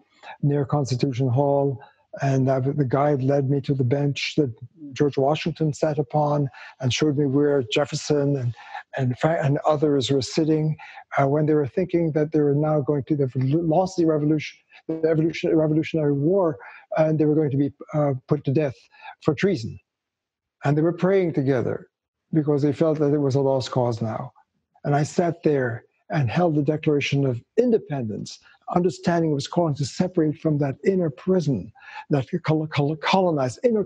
near Constitution Hall, and the guide led me to the bench that George Washington sat upon, and showed me where Jefferson and others were sitting when they were thinking that they were now going to have lost the Revolutionary War, and they were going to be put to death for treason. And they were praying together because they felt that it was a lost cause now. And I sat there and held the Declaration of Independence, understanding it was calling to separate from that inner prison, that colonized, inner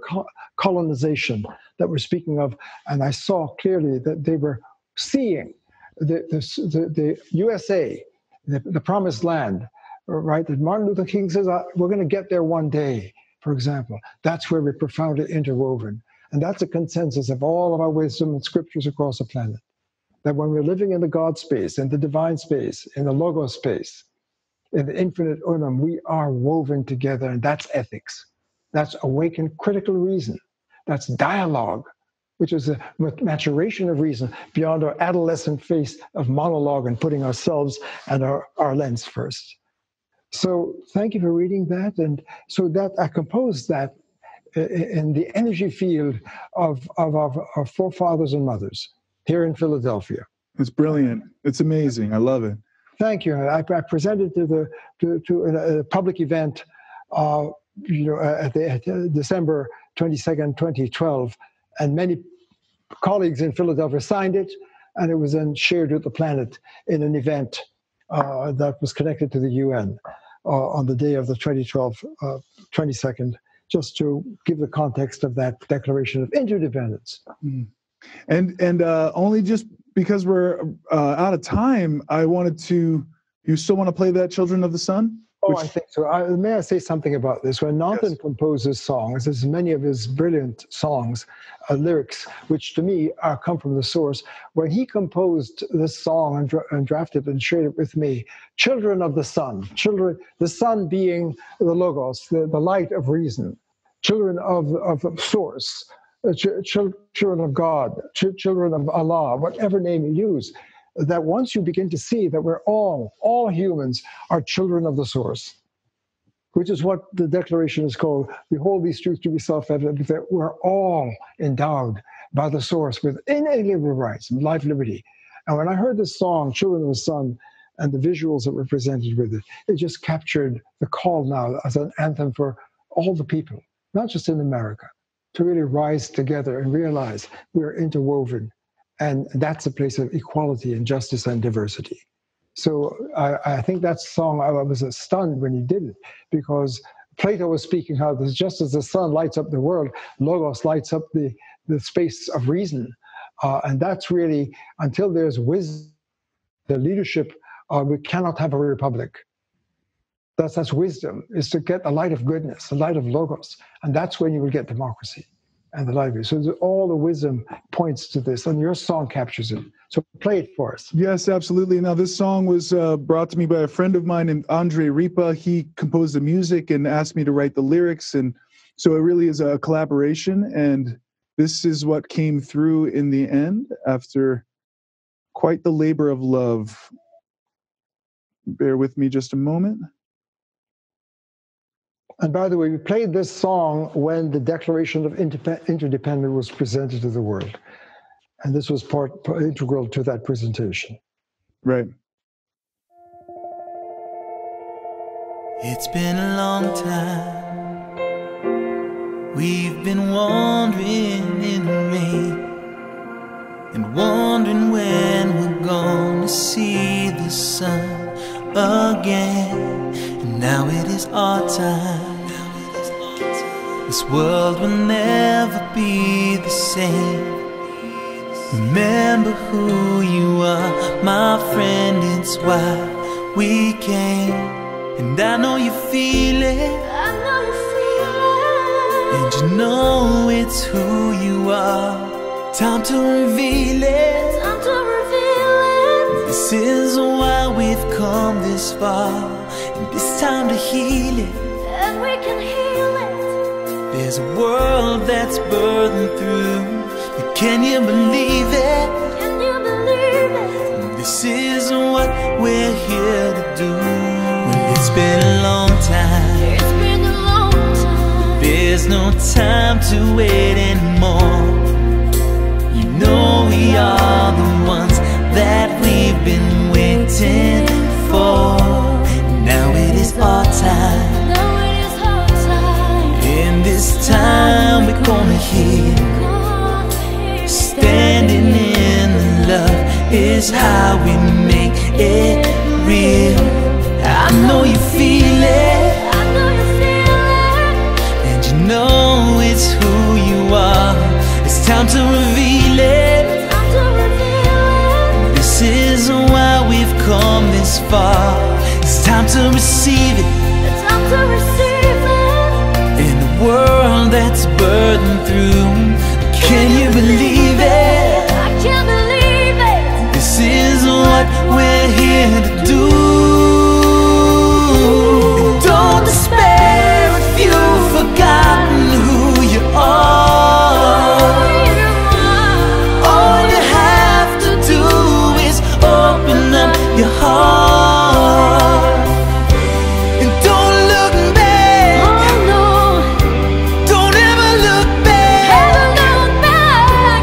colonization that we're speaking of. And I saw clearly that they were seeing the USA, the promised land, right? That Martin Luther King says, we're going to get there one day, for example. That's where we're profoundly interwoven. And that's a consensus of all of our wisdom and scriptures across the planet. That when we're living in the God space, in the divine space, in the Logos space, in the infinite unum, we are woven together, and that's ethics. That's awakened critical reason. That's dialogue, which is a maturation of reason beyond our adolescent phase of monologue and putting ourselves and our lens first. So thank you for reading that. And so that I composed that in the energy field of our forefathers and mothers here in Philadelphia. It's brilliant. It's amazing. I love it. Thank you. I presented to a public event, at December 22nd, 2012, and many colleagues in Philadelphia signed it. and it was then shared with the planet in an event that was connected to the UN on the day of the 2012 22nd, just to give the context of that declaration of interdependence. Mm. And only just because we're out of time, I wanted to. You still want to play that "Children of the Sun"? Oh, I think so. May I say something about this? When Nathan composes songs, as many of his brilliant songs, lyrics, which to me come from the source, when he composed this song and drafted and shared it with me, children of the sun, the sun being the logos, the light of reason, children of source, children of God, children of Allah, whatever name you use, that once you begin to see that we're all humans are children of the source, which is what the declaration is called. Behold these truths to be self-evident, that we're all endowed by the source with inalienable rights, life, liberty. And when I heard this song, Children of the Sun, and the visuals that were presented with it, it just captured the call now as an anthem for all the people, not just in America, to really rise together and realize we're interwoven. And that's a place of equality and justice and diversity. So I think that song, I was stunned when he did it, because Plato was speaking how just as the sun lights up the world, Logos lights up the space of reason. And that's really, until there's wisdom, the leadership, we cannot have a republic. That's wisdom, is to get the light of goodness, the light of Logos. And that's when you will get democracy and the library. So all the wisdom points to this, and your song captures it. So play it for us. Yes, absolutely. Now, this song was brought to me by a friend of mine named Andre Ripa. He composed the music and asked me to write the lyrics, and so it really is a collaboration, and this is what came through in the end after quite the labor of love. Bear with me just a moment. And by the way, we played this song when the Declaration of Interdependence was presented to the world. And this was integral to that presentation. Right. It's been a long time. We've been wandering in the rain and wondering when we're gonna see the sun again. And now it is our time. This world will never be the same. Remember who you are, my friend, it's why we came. And I know you feel it, and you know it's who you are. Time to reveal it, This is why we've come this far, and it's time to heal it, and we can heal it. There's a world that's burdened through, but can you believe it? Can you believe it? This is what we're here to do. Well, it's been a long time. It's been a long time. There's no time to wait anymore. You know we are the ones that we've been waiting for. Now it is our time. Now it is our time. In this time we're gonna heal. Standing in the love is how we make it real. I know you feel it, I know you feel it. and you know it's who you are. It's time to reveal it. Time to reveal it. This is why we've come this far. It's time to receive it. It's time to receive it. In a world that's burdened through, can you believe it? I can't believe it. This is what we're here to do. And don't despair if you've forgotten who you are. All you have to do is open up your heart. And don't look back. Oh no, Don't ever look back. ever look back.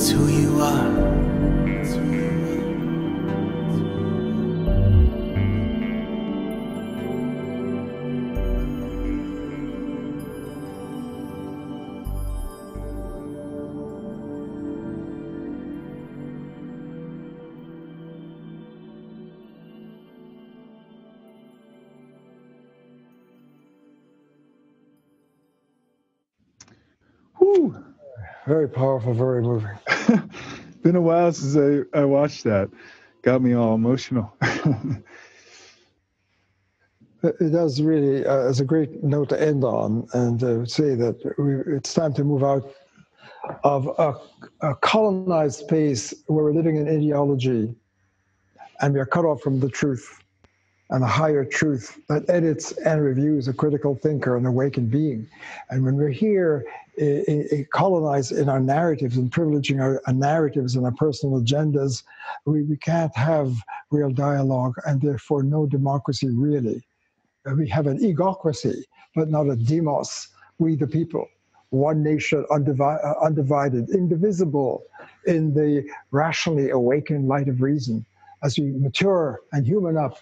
It's who you are. Whew. Very powerful, very moving. Been a while since I watched that. Got me all emotional. It does really, it's a great note to end on, and say that it's time to move out of a colonized space where we're living in ideology and we are cut off from the truth and a higher truth that edits and reviews a critical thinker, an awakened being. And when we're here, colonized in our narratives and privileging our narratives and our personal agendas, we can't have real dialogue and therefore no democracy really. We have an egocracy, but not a demos, we the people. One nation, undivided, indivisible in the rationally awakened light of reason. As we mature and human up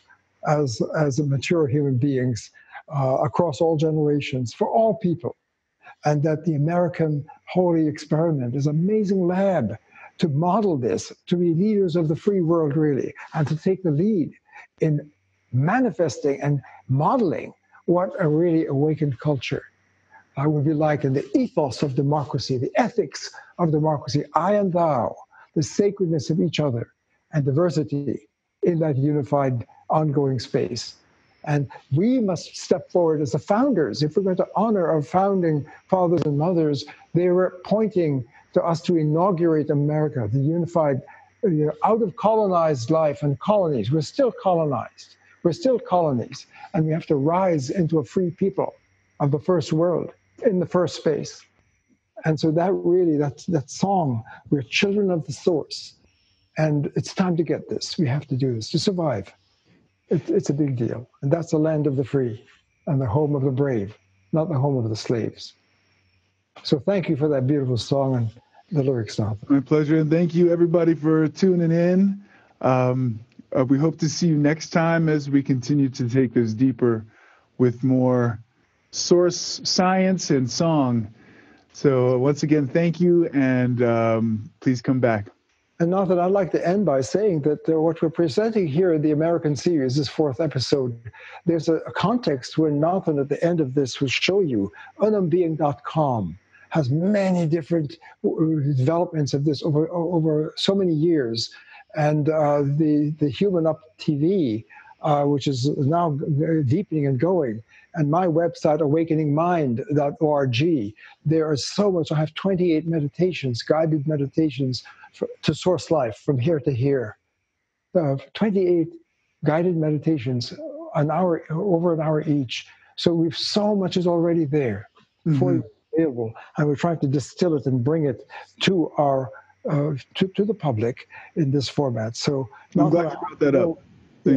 as mature human beings across all generations, for all people. And that the American holy experiment is an amazing lab to model this, to be leaders of the free world really, and to take the lead in manifesting and modeling what a really awakened culture would be like, in the ethos of democracy, the ethics of democracy, I and thou, the sacredness of each other, and diversity in that unified ongoing space. And we must step forward as the founders. If we're going to honor our founding fathers and mothers, they were pointing to us to inaugurate America, the unified, out of colonized life and colonies. We're still colonized. We're still colonies. And we have to rise into a free people of the first world in the first space. And so that really, that song, we're children of the source. And it's time to get this. We have to do this to survive. It's a big deal. And that's the land of the free and the home of the brave, not the home of the slaves. So thank you for that beautiful song and the lyrics, Nathan. My pleasure. And thank you, everybody, for tuning in. We hope to see you next time as we continue to take this deeper with more source science and song. So once again, thank you, and please come back. And Nathan, I'd like to end by saying that what we're presenting here in the American series, this 4th episode, there's a context where Nathan at the end of this will show you. Unumbeing.com has many different developments of this over so many years. And the Human Up TV, which is now deepening and going, and my website, awakeningmind.org, there is so much. I have 28 meditations, guided meditations to source life from here to here. 28 guided meditations, over an hour each. So we've so much is already there for you available, and we're trying to distill it and bring it to our to the public in this format. So I'm glad you brought that up.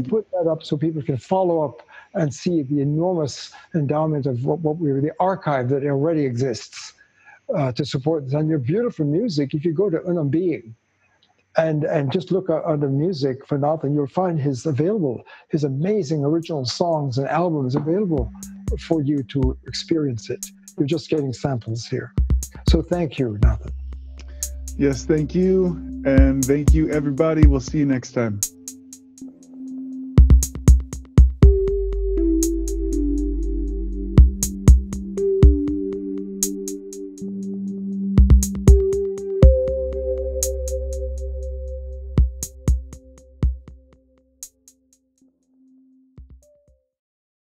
Put that up so people can follow up and see the enormous endowment of the archive that already exists to support this. And your beautiful music, if you go to Unumbeing and just look under music for Nathan, you'll find his amazing original songs and albums available for you to experience it. You're just getting samples here. So thank you, Nathan. Yes, thank you. And thank you, everybody. We'll see you next time.